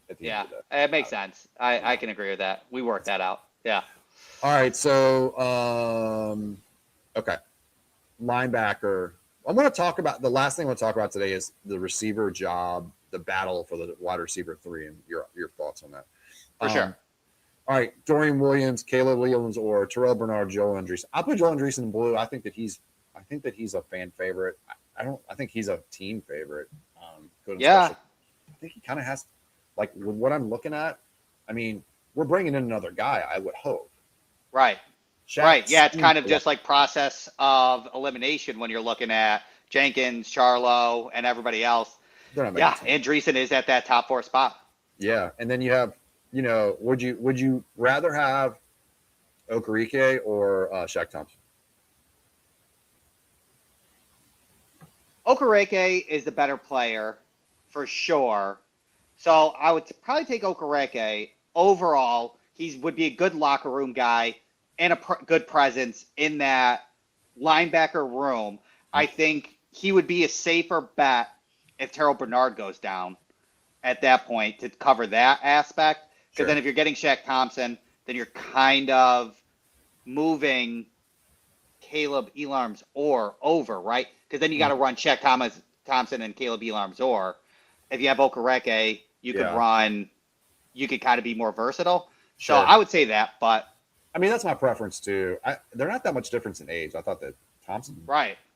at the end of the day. It makes sense. I can agree with that. We worked that out. Yeah. All right, so okay. Linebacker. I'm going to talk about the last thing I want to talk about today is the receiver job, the battle for the wide receiver 3, and your thoughts on that. For sure. All right, Dorian Williams, Caleb Williams, or Terrell Bernard, Joel Andreessen. I'll put Joel Andreessen in blue. I think that he's a fan favorite. I think he's a team favorite. I think he kind of has, like, with what I'm looking at. I mean, we're bringing in another guy. I would hope. Right. Right. Yeah, it's kind of just like process of elimination when you're looking at Jenkins, Charlo, and everybody else. Andreessen is at that top 4 spot. Yeah, and then you have, would you rather have Okereke or Shaq Thompson? Okereke is the better player for sure. So I would probably take Okereke. Overall, he would be a good locker room guy and a good presence in that linebacker room. I think he would be a safer bet if Terrell Bernard goes down at that point to cover that aspect. Because then if you're getting Shaq Thompson, then you're kind of moving Caleb Elarms over, right? Because then you got to run Shaq Thompson and Caleb Elarms If you have Okereke, you could run, you could kind of be more versatile. So I would say that, but I mean, that's my preference too. They're not that much difference in age. I thought that Thompson,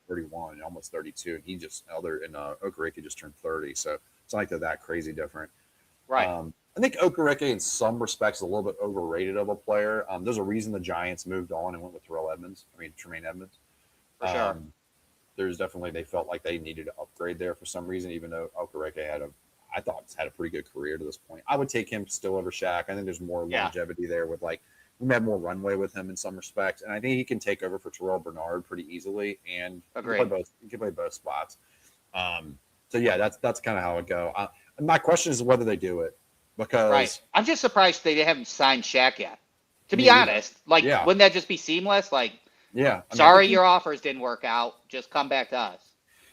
31, almost 32, and Okereke just turned 30. So it's not like they're that crazy different. Right. I think Okereke, in some respects, is a little bit overrated of a player. There's a reason the Giants moved on and went with Tremaine Edmonds. For sure. There's definitely, they felt like they needed to upgrade there for some reason, even though Okereke had a pretty good career to this point. I would take him still over Shaq. I think there's more longevity there with we have more runway with him in some respects, and I think he can take over for Terrell Bernard pretty easily, and he can play both spots. So yeah, that's kind of how it go. My question is whether they do it, because I'm just surprised they haven't signed Shaq yet. To be honest, wouldn't that just be seamless? Sorry, your offers didn't work out. Just come back to us.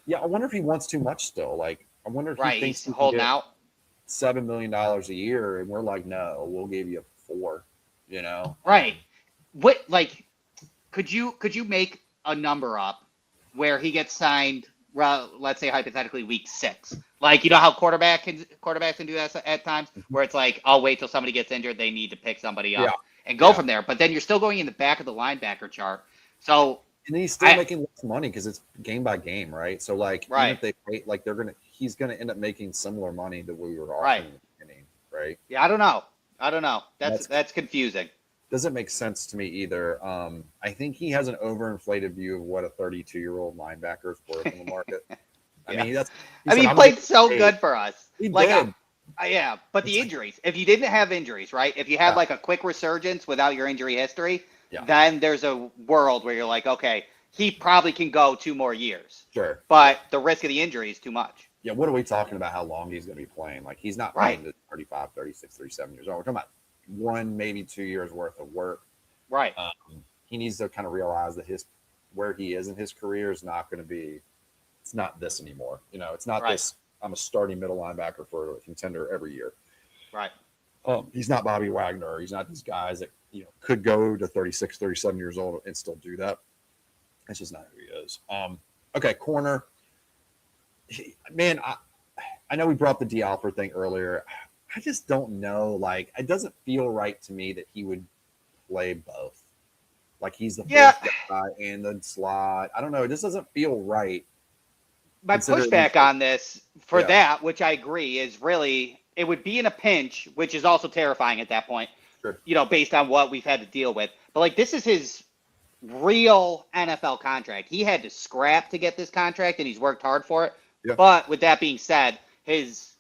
Yeah, I wonder if he wants too much still. I wonder if he thinks he's holding out $7 million a year, and we're like, no, we'll give you 4. Right. What could you make a number up where he gets signed, let's say hypothetically week 6? How quarterbacks can do that at times, where it's like, I'll wait till somebody gets injured, they need to pick somebody up and go from there. But then you're still going in the back of the linebacker chart. So and he's still making less money because it's game by game, right? So even if they pay, he's gonna end up making similar money that we were offering in the beginning, right? Yeah, I don't know. That's confusing. Doesn't make sense to me either. I think he has an overinflated view of what a 32-year-old linebacker is worth in the market. He played so good for us. He did. But the injuries. If you didn't have injuries, right? If you had a quick resurgence without your injury history, then there's a world where you're like, okay, he probably can go 2 more years. Sure. But the risk of the injury is too much. Yeah, what are we talking about how long he's going to be playing? He's not playing to 35, 36, 37 years old. We're talking about 1, maybe 2 years worth of work. Right. He needs to kind of realize that where he is in his career is not going to be, it's not this anymore. It's not this, I'm a starting middle linebacker for a contender every year. Right. He's not Bobby Wagner. He's not these guys that, could go to 36, 37 years old and still do that. That's just not who he is. Okay, corner. I know we brought up the D'Alford thing earlier. I just don't know. It doesn't feel right to me that he would play both. He's the first guy and the slot. I don't know. It just doesn't feel right. My pushback on this for that, which I agree, is really it would be in a pinch, which is also terrifying at that point. based on what we've had to deal with. But like, this is his real NFL contract. He had to scrap to get this contract, and he's worked hard for it. Yeah. But with that being said, his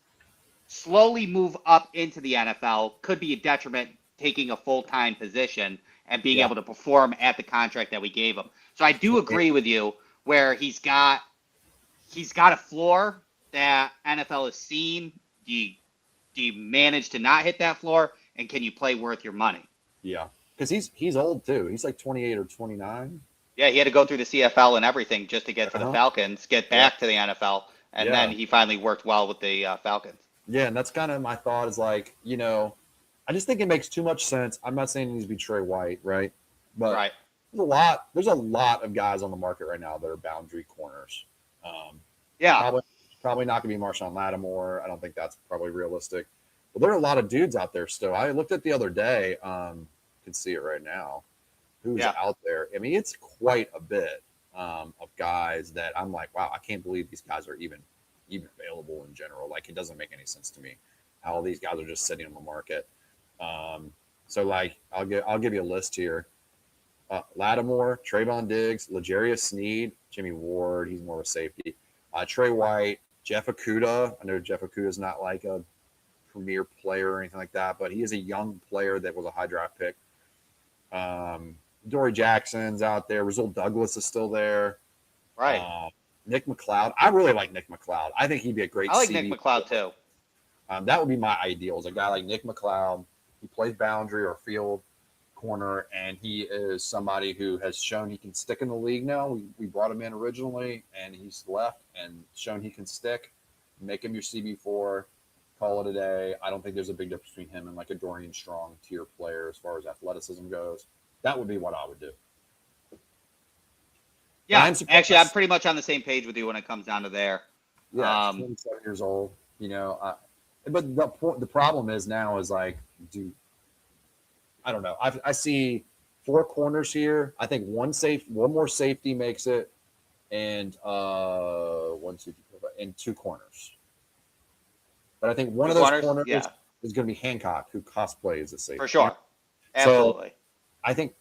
slowly move up into the NFL could be a detriment taking a full-time position and being able to perform at the contract that we gave him. So I do agree with you where he's got a floor that NFL has seen. Do you manage to not hit that floor, and can you play worth your money? Yeah, because he's old too. He's like 28 or 29. Yeah, he had to go through the CFL and everything just to get for the Falcons, get back to the NFL, and then he finally worked well with the Falcons. Yeah, and that's kind of my thought is like, I just think it makes too much sense. I'm not saying it needs to be Trey White, right? But there's a lot of guys on the market right now that are boundary corners. Probably not going to be Marshawn Lattimore. I don't think that's probably realistic. But there are a lot of dudes out there still. I looked at the other day. You can see it right now. Who's out there? I mean, it's quite a bit of guys that I'm like, wow, I can't believe these guys are even available in general. Like, it doesn't make any sense to me how all these guys are just sitting on the market. So like, I'll give you a list here. Lattimore, Trayvon Diggs, L'Jarius Sneed, Jimmy Ward. He's more of a safety. Trey White, Jeff Okudah. I know Jeff Okudah is not like a premier player or anything like that, but he is a young player that was a high draft pick. Dory Jackson's out there. Rasul Douglas is still there. Right. Nick McLeod. I really like Nick McLeod. I think he'd be a great I like CB Nick McLeod too. That would be my ideal, is a guy like Nick McLeod. He plays boundary or field corner, and he is somebody who has shown he can stick in the league now. We brought him in originally, and he's left and shown he can stick. Make him your CB4, call it a day. I don't think there's a big difference between him and like a Dorian Strong tier player as far as athleticism goes. That would be what I would do. Yeah, actually, I'm pretty much on the same page with you when it comes down to there. Yeah, 27 years old, but the problem is now is like, I don't know. I see 4 corners here. I think one more safety makes it, and 2 corners. But I think one of those corners is going to be Hancock, who cosplays as safety. For sure. Absolutely. So I think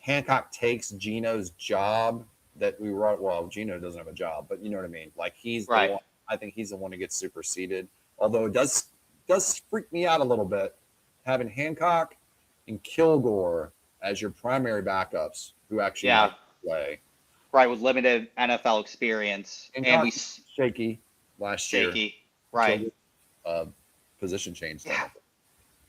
Hancock takes Gino's job that we wrote. Well, Gino doesn't have a job, but you know what I mean? Like, he's the one. I think he's the one who gets superseded. Although it does freak me out a little bit having Hancock and Kilgore as your primary backups who actually play. Right, with limited NFL experience. And we shaky last year. Right. Position change. Yeah.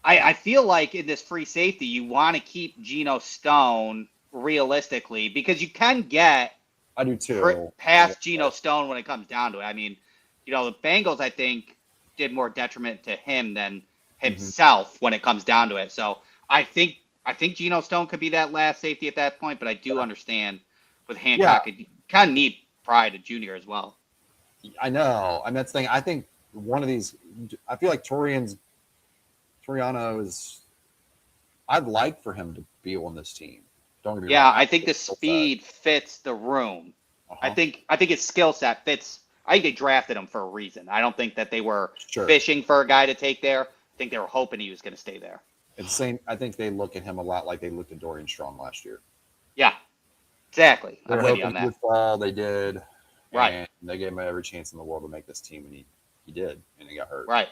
I feel like in this free safety, you want to keep Geno Stone realistically, because you can get I do too past Geno Stone when it comes down to it. I mean, the Bengals, I think, did more detriment to him than himself when it comes down to it. So I think Geno Stone could be that last safety at that point, but I do understand with Hancock, you kind of need Pride, a junior, as well. I know. And that's the thing. I think one of these, I feel like Toriano is, I'd like for him to be on this team. Don't get me wrong. I think the speed fits the room. I think his skill set fits. I think they drafted him for a reason. I don't think that they were fishing for a guy to take there. I think they were hoping he was going to stay there. It's the same. I think they look at him a lot like they looked at Dorian Strong last year. Yeah, exactly. I'm with you on that. He would fall. They did. Right. And they gave him every chance in the world to make this team, and he did, and he got hurt. Right.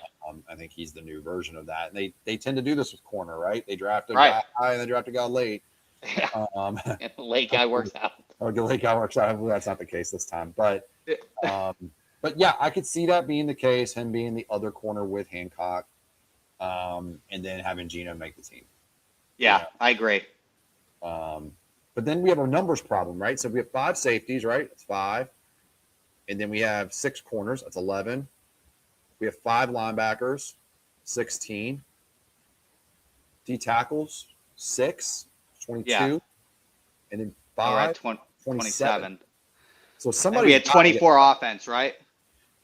I think he's the new version of that. And they tend to do this with corner, right? They draft a guy high and they draft a guy late. And the late guy works out. Oh, the late guy works out. That's not the case this time. But yeah, I could see that being the case, him being the other corner with Hancock, and then having Gino make the team. Yeah, I agree. But then we have a numbers problem, right? So we have 5 safeties, right? It's 5. And then we have 6 corners. That's 11. We have 5 linebackers, 16. D tackles, 6, 22. Yeah. And then 5, 27. So somebody. And we had 24 offense, right?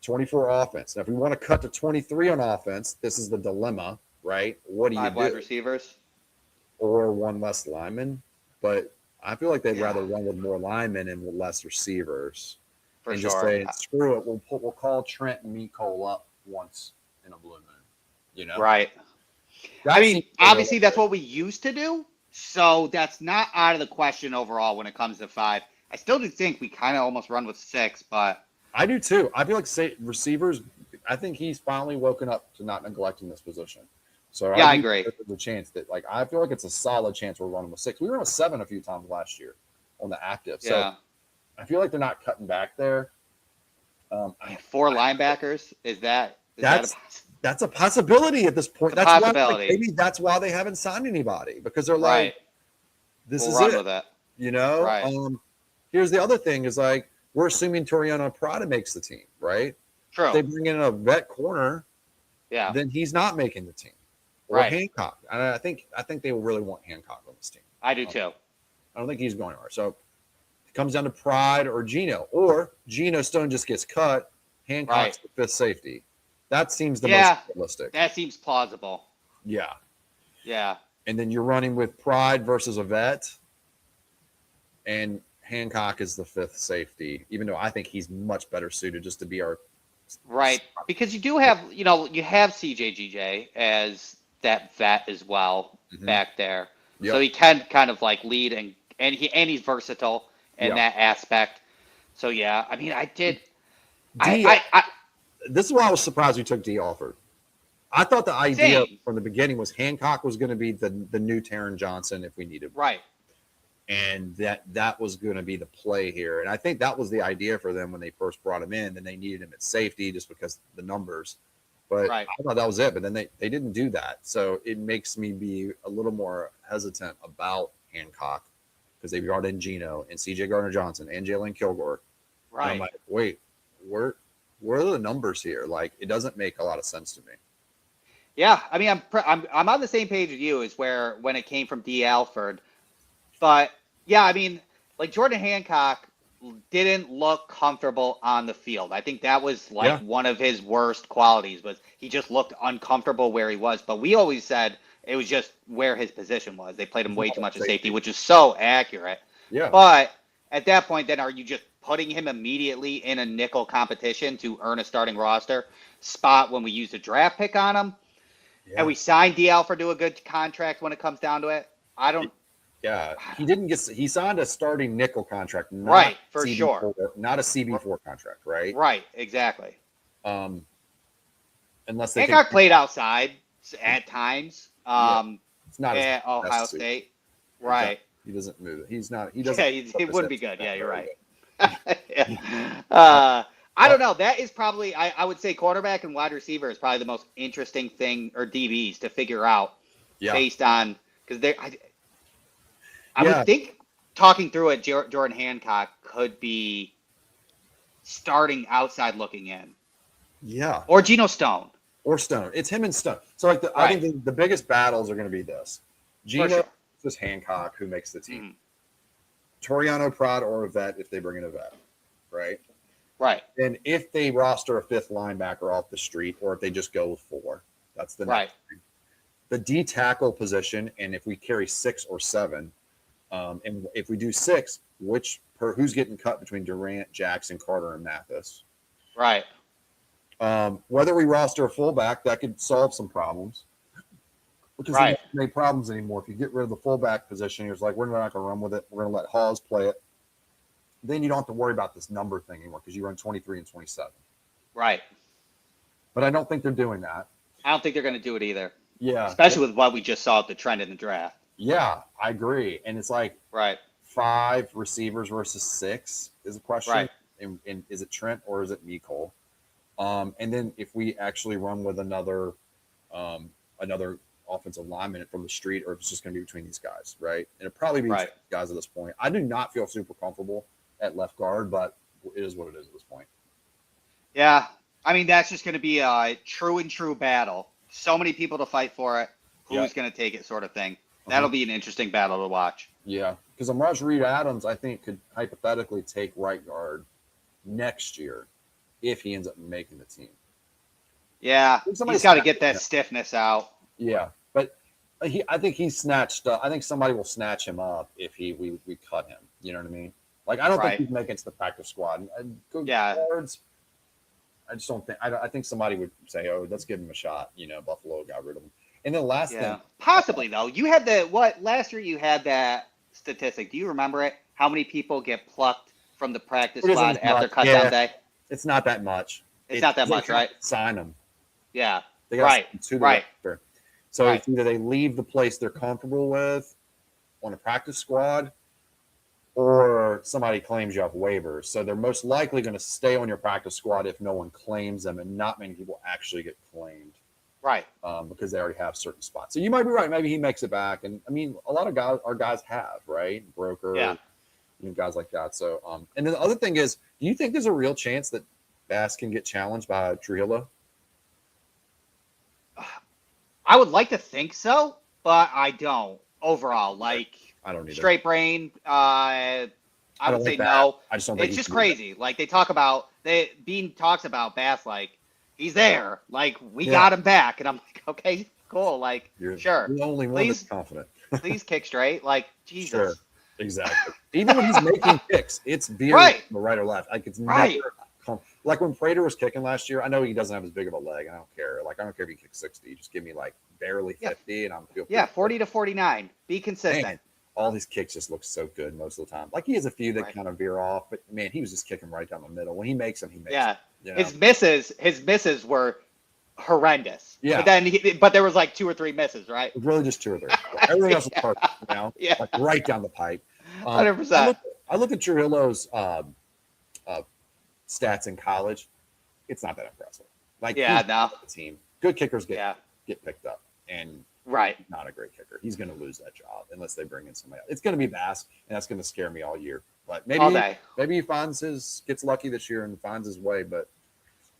24 offense. Now, if we want to cut to 23 on offense, this is the dilemma, right? What do you do? 5 wide receivers. Or 1 less lineman. But I feel like they'd rather run with more linemen and with less receivers. For and sure. Just say, screw it. We'll call Trent and Mecole up once in a blue moon. Right. That I mean, seems obviously realistic. that's what we used to do, so that's not out of the question overall when it comes to 5. I still do think we kind of almost run with 6, but I do too. I feel like receivers. I think he's finally woken up to not neglecting this position. So yeah, I do agree. think there's a chance that, like, I feel like it's a solid chance we're running with 6. We ran with 7 a few times last year on the active. So Yeah, I feel like they're not cutting back there. 4 linebackers is that That's a that's a possibility at this point. a That's why, like, possibility? maybe that's why they haven't signed anybody, because they're Right. like, this We'll is run it. with it. You know. Right. Here's the other thing: is like we're assuming Toriano Prada makes the team, right? True. If they bring in a vet corner, Yeah. then he's not making the team. Or Right. Hancock. And I think they will really want Hancock on this team. I do too. I don't think he's going anywhere. So it comes down to Pride or Gino. Or Gino Stone just gets cut. Hancock's the 5th safety. That seems the most realistic. That seems plausible. Yeah. Yeah. And then you're running with Pride versus a vet. And Hancock is the 5th safety, even though I think he's much better suited just to be our Right. Because you do have, you have CJGJ as that vet as well back there. Yep. So he can kind of like lead and he's versatile in that aspect. So yeah, I mean, I did. This is why I was surprised we took D. Alford. I thought the idea Same. from the beginning was Hancock was going to be the new Taron Johnson if we needed one. Right. And that was going to be the play here. And I think that was the idea for them when they first brought him in. Then they needed him at safety just because the numbers. But I thought that was it. But then they didn't do that. So it makes me be a little more hesitant about Hancock because they brought in Gino and CJ Gardner-Johnson and Jalen Kilgore. Right. And I'm like, wait, where are the numbers here? Like, it doesn't make a lot of sense to me. Yeah, I mean, I'm on the same page with you as when it came from D. Alford, but yeah, I mean, like Jordan Hancock didn't look comfortable on the field. I think that was one of his worst qualities was he just looked uncomfortable where he was. But we always said it was just where his position was. They played him way too much at safety, which is so accurate. Yeah. But at that point, then are you just putting him immediately in a nickel competition to earn a starting roster spot when we used a draft pick on him? Yeah. And we signed D. Alford to a good contract when it comes down to it. Yeah, he signed a starting nickel contract, right, for CB4, sure. Not a CB4 contract, right? Right, exactly. Unless they Hancock played outside at times. It's not at Ohio State. Right. He doesn't move it. He's not. He doesn't. Yeah, it wouldn't be good. Yeah, you're right. I don't know. That is probably, I would say quarterback and wide receiver is probably the most interesting thing, or DBs to figure out based on, because I would think talking through it, Jordan Hancock could be starting outside looking in. Yeah. Or Geno Stone. Or Stone. It's him and Stone. So like I think the biggest battles are going to be this. Geno versus Hancock, who makes the team. Toriano Prod or a vet if they bring in a vet. Right? Right. And if they roster a 5th linebacker off the street, or if they just go with 4, that's the next thing. The D tackle position, and if we carry 6 or 7, and if we do 6, who's getting cut between Durant, Jackson, Carter, and Mathis? Right. Whether we roster a fullback, that could solve some problems. Because they don't make problems anymore. If you get rid of the fullback position, you're like, we're not going to run with it. We're going to let Hawes play it. Then you don't have to worry about this number thing anymore because you run 23 and 27. Right. But I don't think they're doing that. I don't think they're going to do it either. Yeah. Especially with what we just saw at the trend in the draft. Yeah, I agree. And it's like 5 receivers versus 6 is a question. Right. And is it Trent or is it Mecole? And then if we actually run with another offensive lineman from the street, or if it's just going to be between these guys, right? And it'll probably be these guys at this point. I do not feel super comfortable at left guard, but it is what it is at this point. Yeah. I mean, that's just going to be a true battle. So many people to fight for it. Who's going to take it sort of thing. That'll be an interesting battle to watch. Yeah. Because Amaj Reed Adams, I think, could hypothetically take right guard next year if he ends up making the team. Yeah. He's got to get that stiffness out. Yeah. But I think he's snatched up. I think somebody will snatch him up if we cut him. You know what I mean? Like, I don't think he'd make it to the practice squad. Good guards. I just don't think. I think somebody would say, "Oh, let's give him a shot." You know, Buffalo got rid of him. And then last Yeah, thing, possibly though. You had last year? You had that statistic. Do you remember it? How many people get plucked from the practice it isn't squad as after much. cutdown Yeah, day? it's not that much. It's not that They much, have right? to sign them. Yeah, They got right, to the right, roster. So right. it's either they leave the place they're comfortable with on a practice squad, or somebody claims you off waivers. So they're most likely going to stay on your practice squad if no one claims them, and not many people actually get claimed. Right. Because they already have certain spots. So you might be right. Maybe he makes it back. And I mean, a lot of guys have, right? Broker, Yeah. Guys like that. So, and then the other thing is, do you think there's a real chance that Bass can get challenged by Trujillo? I would like to think so, but I don't. Overall, like I don't either. straight brain, I would say that. no. I just don't think It's he just can do that. crazy. Like Bean talks about Bass like he's there. Like we Yeah. got him back, and I'm like, okay, cool. Like You're sure. the only one that's confident. Please kick straight. Like Jesus. Sure. Exactly. Even when he's making kicks, it's veering Right. to the right or left. Like it's Right. never like when Prater was kicking last year. I know he doesn't have as big of a leg. I don't care. Like I don't care if he kicks 60. Just give me like barely 50, and I'm feel Yeah, pretty 40 to 49. Be consistent. Man, all his kicks just look so good most of the time. Like he has a few that Right. kind of veer off, but man, he was just kicking right down the middle. When he makes them, he makes Yeah. them. You know? His misses were horrendous. Yeah. But there was like 2 or 3 misses, right? It was really just 2 or 3. Everything else was perfect, you know? Yeah. Like right down the pipe. 100%. I look at Trujillo's stats in college. It's not that impressive. Like Yeah, he's no. the team. Good kickers Yeah. get picked up, and Right. not a great kicker. He's going to lose that job unless they bring in somebody else. It's going to be Bass, and that's going to scare me all year. But All day. maybe he gets lucky this year and finds his way. But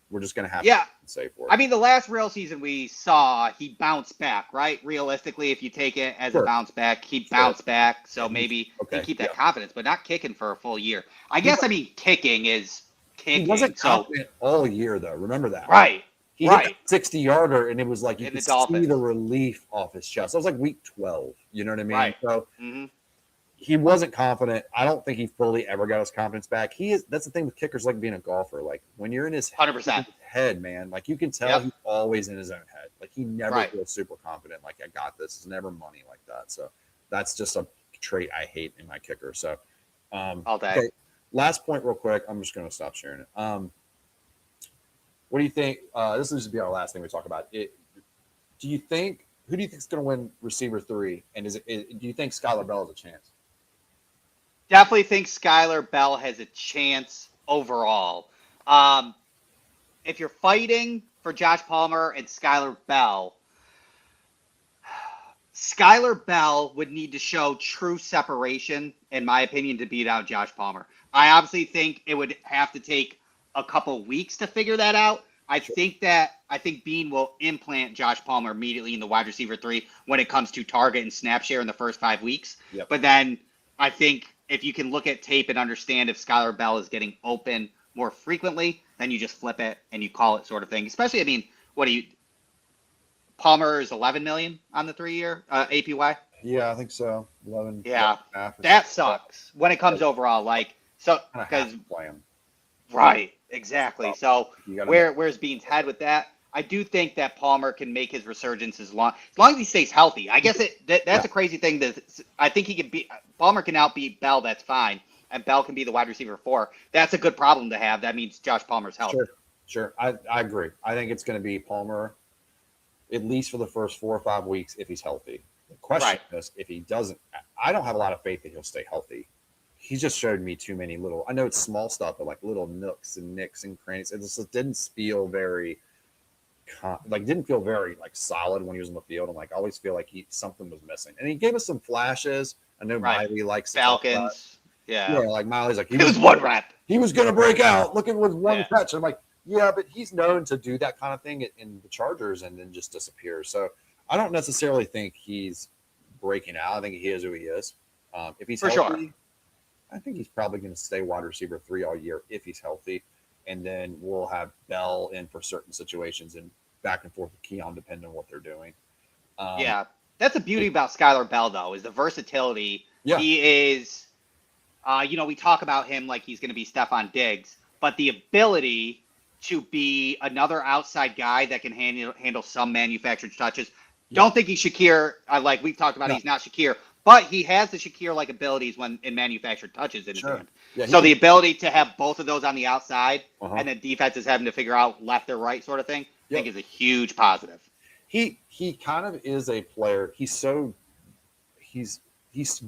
we're just going to have Yeah. to say for it. I mean, the last real season we saw, he bounced back, right? Realistically, if you take it as Sure. a bounce back, he bounced back. So maybe Okay, he keep that yeah. confidence, but not kicking for a full year. I guess, I mean, kicking is kicking. He wasn't so, confident all year, though. Remember that. right. He hit Right. that 60-yarder, and it was like you In the could see Dolphins. the relief off his chest. That was like week 12. You know what I mean? Right. So hmm he wasn't confident. I don't think he fully ever got his confidence back. That's the thing with kickers, like being a golfer. Like when you're in his 100%. head, man, like you can tell Yep. he's always in his own head. Like he never Right. feels super confident. Like I got this. It's never money like that. So that's just a trait I hate in my kicker. So All day. okay, last point real quick. I'm just going to stop sharing it. What do you think? This will just be our last thing we talk about. Who do you think is going to win receiver 3? And do you think Skylar Bell has a chance? Definitely think Skylar Bell has a chance overall. If you're fighting for Josh Palmer and Skylar Bell would need to show true separation, in my opinion, to beat out Josh Palmer. I obviously think it would have to take a couple weeks to figure that out. I think Bean will implant Josh Palmer immediately in the wide receiver 3 when it comes to target and snap share in the first 5 weeks. Yep. But then I think if you can look at tape and understand if Skylar Bell is getting open more frequently, then you just flip it and you call it, sort of thing. Especially, I mean, Palmer is 11 million on the 3-year APY. Yeah, I think so. 11. Yeah, 12.5 or that something. sucks when it comes overall. Like, so Kinda have because to play him. right, exactly. So You gotta where's Bean's head with that? I do think that Palmer can make his resurgence as long as he stays healthy. I guess that's a crazy thing. I think he can be Palmer can outbeat Bell. That's fine, and Bell can be the wide receiver 4. That's a good problem to have. That means Josh Palmer's healthy. Sure. I agree. I think it's going to be Palmer at least for the first 4 or 5 weeks if he's healthy. The question is if he doesn't. I don't have a lot of faith that he'll stay healthy. He just showed me too many little. I know it's small stuff, but like little nooks and nicks and crannies. It just didn't feel very. Didn't feel very like solid when he was in the field, and like I always feel like something was missing. And he gave us some flashes. I know Miley likes to talk about Falcons. Yeah, like Miley's like it was 1 rep. he was going to break out. Look at with one catch. I'm like, yeah, but he's known to do that kind of thing in the Chargers and then just disappears. So I don't necessarily think he's breaking out. I think he is who he is. If he's healthy, sure. I think he's probably going to stay wide receiver 3 all year if he's healthy. And then we'll have Bell in for certain situations and back and forth with Keon, depending on what they're doing. Yeah, that's the beauty about Skylar Bell, though, is the versatility. Yeah. He is, we talk about him like he's going to be Stephon Diggs, but the ability to be another outside guy that can handle some manufactured touches, Don't think he's Shakir. Like we've talked about, he's not Shakir, but he has the Shakir-like abilities when in manufactured touches in his hand. Yeah, so the ability to have both of those on the outside, Uh-huh. and then defense is having to figure out left or right sort of thing, I think is a huge positive. He kind of is a player. He's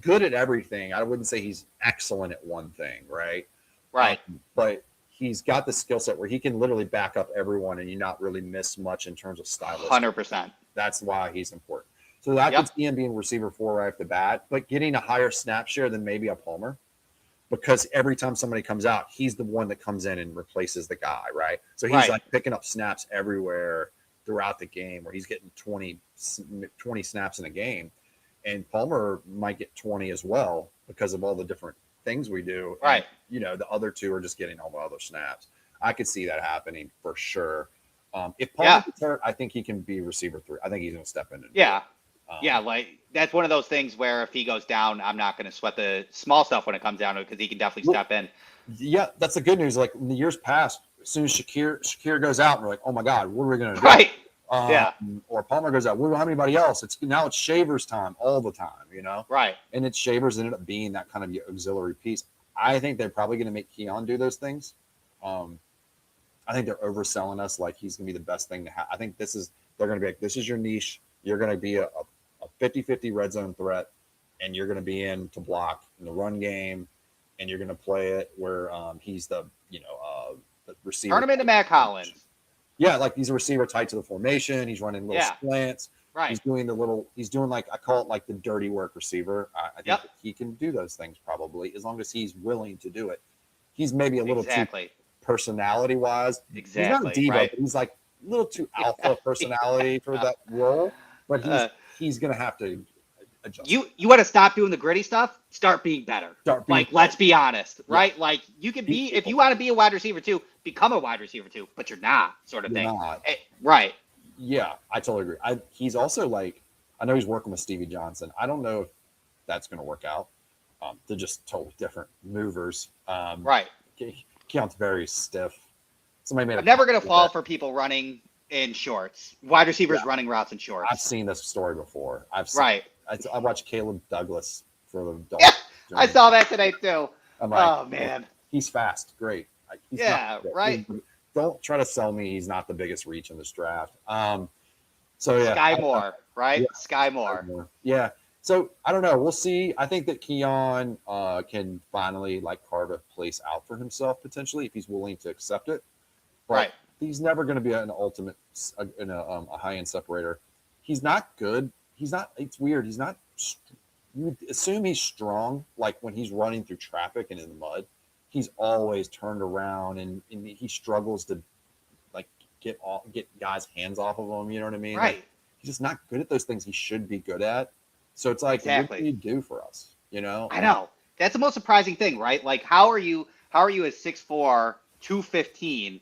good at everything. I wouldn't say he's excellent at one thing, right? Right. But he's got the skill set where he can literally back up everyone and you not really miss much in terms of style. 100%. That's why he's important. So I could see him being receiver 4 right off the bat, but getting a higher snap share than maybe a Palmer, because every time somebody comes out, he's the one that comes in and replaces the guy, right? So he's like picking up snaps everywhere throughout the game, where he's getting 20 snaps in a game. And Palmer might get 20 as well because of all the different things we do. Right. And, the other two are just getting all the other snaps. I could see that happening for sure. If Palmer gets hurt, I think he can be receiver 3. I think he's going to step in. Like that's one of those things where if he goes down, I'm not going to sweat the small stuff when it comes down to it, because he can definitely step in. Yeah, that's the good news. Like in the years past, as soon as Shakir goes out, we're like, oh my God, what are we going to do? Right. Or Palmer goes out, we don't have anybody else. Now it's Shaver's time all the time, Right. And it's Shaver's ended up being that kind of auxiliary piece. I think they're probably going to make Keon do those things. I think they're overselling us like he's going to be the best thing to have. I think they're going to be like, this is your niche. You're going to be a 50-50 red zone threat, and you're going to be in to block in the run game, and you're going to play it where he's the receiver. Turn him into Mac Hollins. Yeah, like he's a receiver tight to the formation. He's running little slants. Right. He's doing I call it like the dirty work receiver. I think that he can do those things probably, as long as he's willing to do it. He's maybe a little too personality-wise. Exactly. He's not a diva, but he's like a little too alpha personality for that role. But he's going to have to adjust. You want to stop doing the gritty stuff? Start being better. Let's be honest, right? Yeah. Like you can be, if you want to be a wide receiver too, become a wide receiver too, but you're not, sort of thing. Right. Yeah, I totally agree. He's also like, I know he's working with Stevie Johnson. I don't know if that's going to work out. They're just totally different movers. Right. Keon's very stiff. I'm never going to fall for people running in shorts. Wide receivers running routes in shorts. I've seen this story before. I watched Caleb Douglas for the Dolphins. Yeah, I saw that today too. I'm like, oh man, he's fast, great. He's right. Don't try to sell me. He's not the biggest reach in this draft. Sky Moore, right? Yeah, Sky Moore. Yeah. So I don't know. We'll see. I think that Keon can finally carve a place out for himself potentially if he's willing to accept it. But he's never going to be an ultimate in a high-end separator. He's not good. He's not. It's weird. He's not. You would assume he's strong, like when he's running through traffic and in the mud. He's always turned around and he struggles to get guys' hands off of him. You know what I mean? Right. He's just not good at those things he should be good at. So it's like, what can you do for us? I know. That's the most surprising thing, right? Like, how are you at 6'4", 215,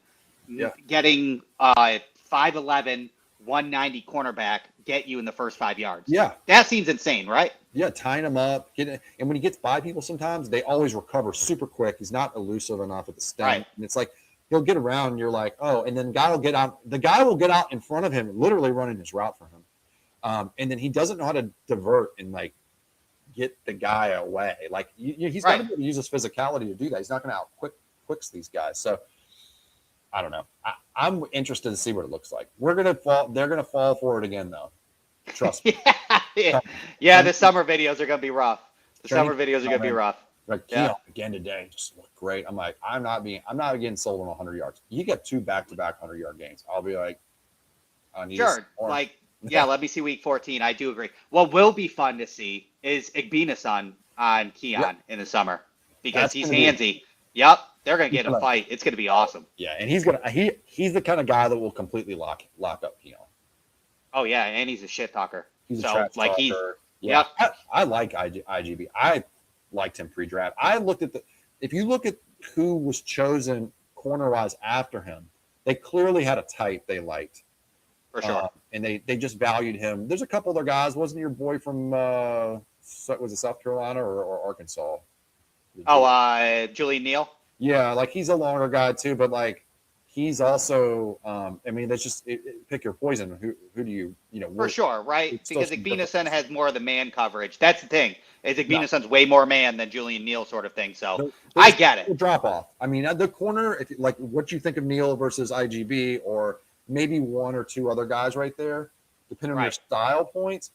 getting 5'11", 190 cornerback get you in the first 5 yards? Yeah. That seems insane, right? Yeah, tying him up. And when he gets by people sometimes, they always recover super quick. He's not elusive enough at the stem. Right. And it's like, he'll get around and you're like, oh, and then the guy will get out in front of him, literally running his route for him. And then he doesn't know how to divert and get the guy away. He's got to use his physicality to do that. He's not going to out quicks these guys. So I don't know. I'm interested to see what it looks like. They're going to fall for it again, though. Trust me. Yeah. The summer videos are going to be rough. Keon again today just looked great. I'm like, I'm not getting sold on 100 yards. You get 2 back-to-back 100-yard games. I'll be like, I need more. Let me see week 14. I do agree. What will be fun to see is Igbinason on Keon in the summer because he's handsy. They're gonna get in a fight. It's gonna be awesome. Yeah, and he's the kind of guy that will completely lock up Keon. Oh yeah, and he's a shit talker. He's a trash talker. I like IGB. I liked him pre-draft. I looked at if you look at who was chosen corner-wise after him, they clearly had a type they liked. For sure. And they just valued him. There's a couple other guys. Wasn't your boy from was it South Carolina or Arkansas? Julian Neal. Yeah, he's a longer guy too, but he's also, I mean, that's just pick your poison. Who do you For sure, right? it's still Because some Igbenison differences. has more of the man coverage. That's the thing. Is Igbenison's way more man than Julian Neal sort of thing. So I get it. Drop off. I mean, at the corner, if like what you think of Neal versus IGB, or maybe one or two other guys right there, depending on your style points.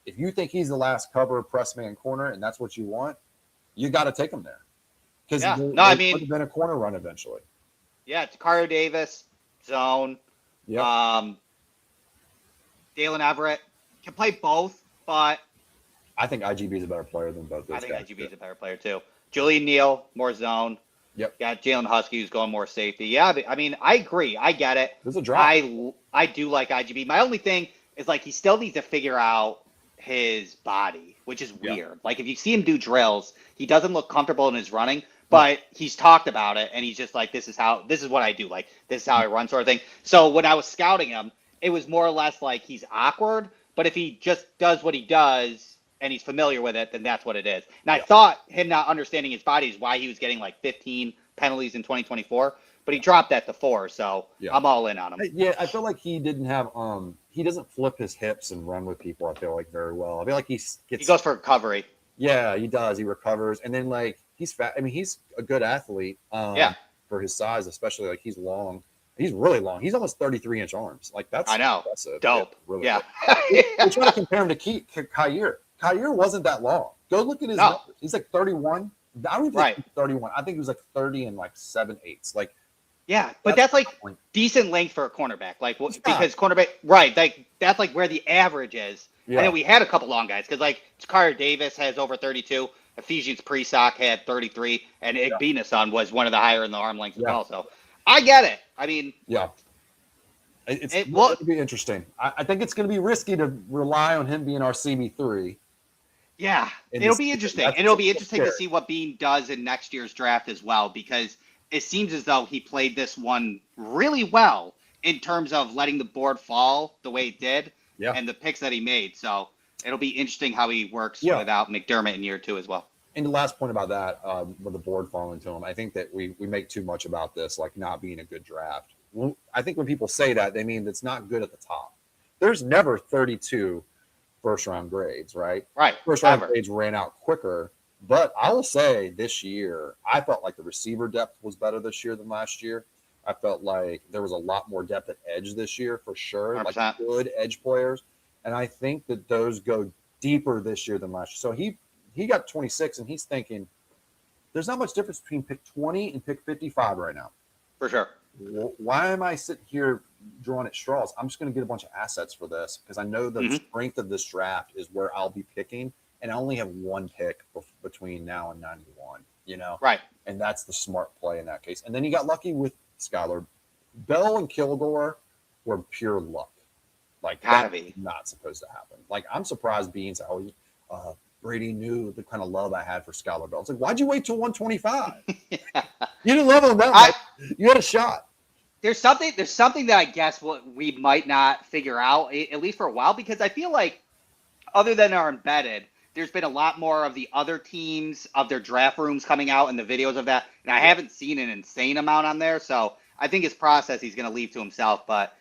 If you think he's the last cover press man corner and that's what you want, you got to take him there. Because I mean, would have been a corner run eventually. Yeah, Takario Davis, zone. Yep. Dalen Everett can play both, but I think IGB is a better player than both those I think guys. IGB is a better player too. Julian Neal, more zone. Yep. Got Jalen Husky, who's going more safety. Yeah, I mean, I agree. I get it. There's a drop. I do like IGB. My only thing is like he still needs to figure out his body, which is weird. Like if you see him do drills, he doesn't look comfortable in his running, but he's talked about it and he's just like, this is what I do. Like this is how I run, sort of thing. So when I was scouting him, it was more or less like he's awkward, but if he just does what he does and he's familiar with it, then that's what it is. And I thought him not understanding his body is why he was getting like 15 penalties in 2024, but he dropped that to 4. So I'm all in on him. Yeah, I feel like he didn't have he doesn't flip his hips and run with people. I feel like very well. I feel like he goes for recovery. Yeah, he does. He recovers, and then like he's fat. I mean, he's a good athlete. For his size, especially like he's long. He's really long. He's almost 33-inch arms. Like that's impressive. Dope. Really we're trying to compare him to Kyer. Kyer wasn't that long. Go look at his numbers. He's like 31. I don't even think he's 31. I think he was like 30 and like 7/8. Like, yeah, but that's like decent length for a cornerback. Like, because cornerback, right? Like that's like where the average is. Yeah. And then we had a couple long guys because like Takario Davis has over 32. Ephesians Presock had 33, and Igbenison was one of the higher in the arm lengths as well. So I get it. I mean, it's going to be interesting. I think it's going to be risky to rely on him being our CB3. Yeah, it'll be interesting. And it'll be interesting to see what Bean does in next year's draft as well, because it seems as though he played this one really well in terms of letting the board fall the way it did and the picks that he made. So it'll be interesting how he works without McDermott in year 2 as well. And the last point about that, with the board falling to him, I think that we make too much about this, like not being a good draft. Well, I think when people say that, they mean it's not good at the top. There's never 32 first-round grades, right? Right. First-round grades ran out quicker. But I will say this year, I felt like the receiver depth was better this year than last year. I felt like there was a lot more depth at edge this year for sure, 100%. like good edge players. And I think that those go deeper this year than last year. So he got 26, and he's thinking there's not much difference between pick 20 and pick 55 right now. For sure. Why am I sitting here drawing at straws? I'm just going to get a bunch of assets for this because I know the strength of this draft is where I'll be picking, and I only have one pick between now and 91, Right. And that's the smart play in that case. And then you got lucky with Skylar. Bell and Kilgore were pure luck. Like, that's not supposed to happen. Like, I'm surprised Beans always Brady knew the kind of love I had for Skylar Bell. It's like, why'd you wait till 125? You didn't love him that much. You had a shot. There's something that I guess we might not figure out, at least for a while, because I feel like other than our embedded, there's been a lot more of the other teams of their draft rooms coming out and the videos of that. And I haven't seen an insane amount on there. So I think his process he's going to leave to himself. But,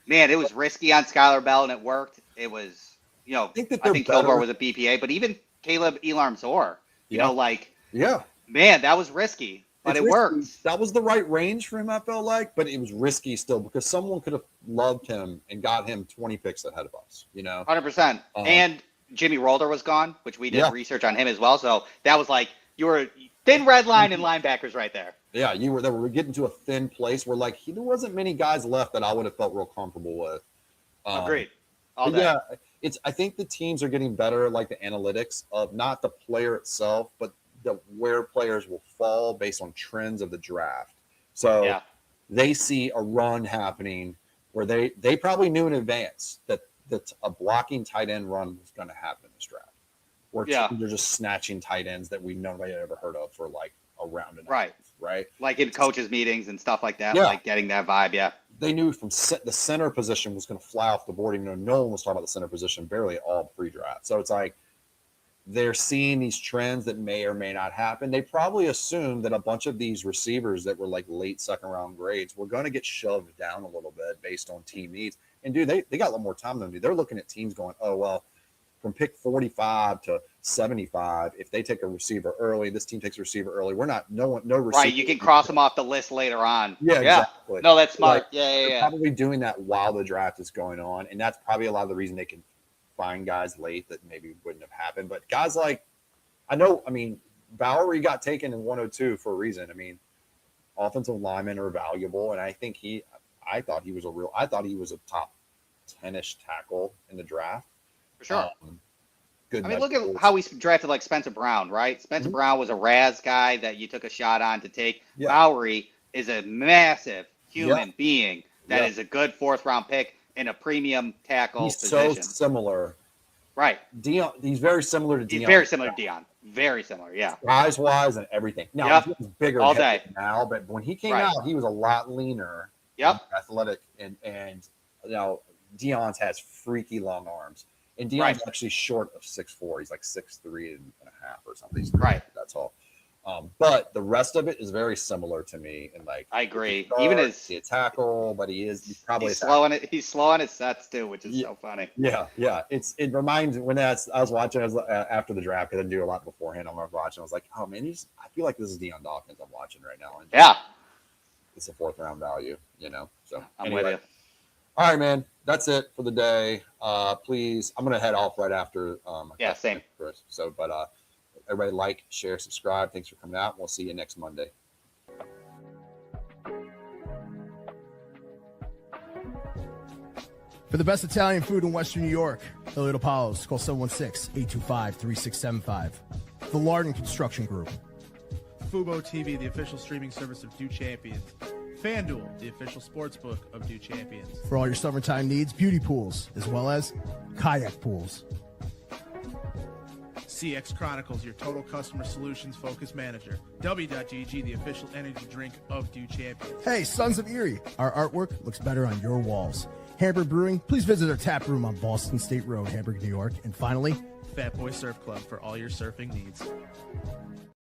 man, it was risky on Skylar Bell, and it worked. It was, I think Kilgore was a BPA, but even Caleb Elarm-Zor, man, that was risky. But it worked. That was the right range for him, I felt like, but it was risky still because someone could have loved him and got him 20 picks ahead of us, 100%. And Jimmy Rolder was gone, which we did research on him as well. So that was like, you were thin red line and linebackers right there. Yeah, we were getting to a thin place where like there wasn't many guys left that I would have felt real comfortable with. Agreed. Yeah, I think the teams are getting better, like the analytics of not the player itself, but where players will fall based on trends of the draft. So they see a run happening where they probably knew in advance that a blocking tight end run was going to happen in this draft. Where teams are just snatching tight ends that nobody had ever heard of for like a round and a half, right? Like in coaches' meetings and stuff like that, like getting that vibe, They knew from the center position was going to fly off the board, even though no one was talking about the center position barely at all pre-draft. So it's like, they're seeing these trends that may or may not happen. They probably assumed that a bunch of these receivers that were like late second round grades were going to get shoved down a little bit based on team needs. And dude, they got a lot more time than me. They're looking at teams going, oh, well, from pick 45 to 75, if they take a receiver early, this team takes a receiver early. We're not, no receiver. Right, you can cross them off the list later on. Yeah, exactly. No, that's smart. Like, Yeah. Probably doing that while the draft is going on. And that's probably a lot of the reason they can find guys late that maybe wouldn't have happened. But guys like, Bowery got taken in 102 for a reason. I mean, offensive linemen are valuable. And I think I thought he was a top 10-ish tackle in the draft. For sure. Good. I mean, look at how we drafted like Spencer Brown, right? Spencer Brown was a Raz guy that you took a shot on to take. Yeah. Bowery is a massive human being that is a good 4th round pick in a premium tackle position. So similar. Right. Dion, he's very similar to Dion. He's very similar to Dion. Very similar, yeah. Size-wise and everything. Now, he's bigger all day now, but when he came out, he was a lot leaner. Athletic, and Dion's has freaky long arms. And Dion's actually short of 6'4". He's like 6'3" and a half or something. That's all. But the rest of it is very similar to me. And like, I agree. Even as a tackle, but he's probably slow on it. He's slow on his sets too, which is so funny. Yeah. It reminds when I was watching after the draft, because I didn't do a lot beforehand. I was watching. I was like, oh man, I feel like this is Dion Dawkins I'm watching right now. And it's a 4th round value, So I'm with you. All right, man. That's it for the day. Please, I'm gonna head off right after. Same. Chris. So, but everybody like, share, subscribe. Thanks for coming out. We'll see you next Monday. For the best Italian food in Western New York, Elliot Apollos, call 716-825-3675. The Lardon Construction Group. Fubo TV, the official streaming service of Do Champions. FanDuel, the official sportsbook of Do Champions. For all your summertime needs, beauty pools, as well as kayak pools. CX Chronicles, your total customer solutions focused manager. W.GG, the official energy drink of Do Champions. Hey, Sons of Erie, our artwork looks better on your walls. Hamburg Brewing, please visit our tap room on Boston State Road, Hamburg, New York. And finally, Fat Boy Surf Club for all your surfing needs.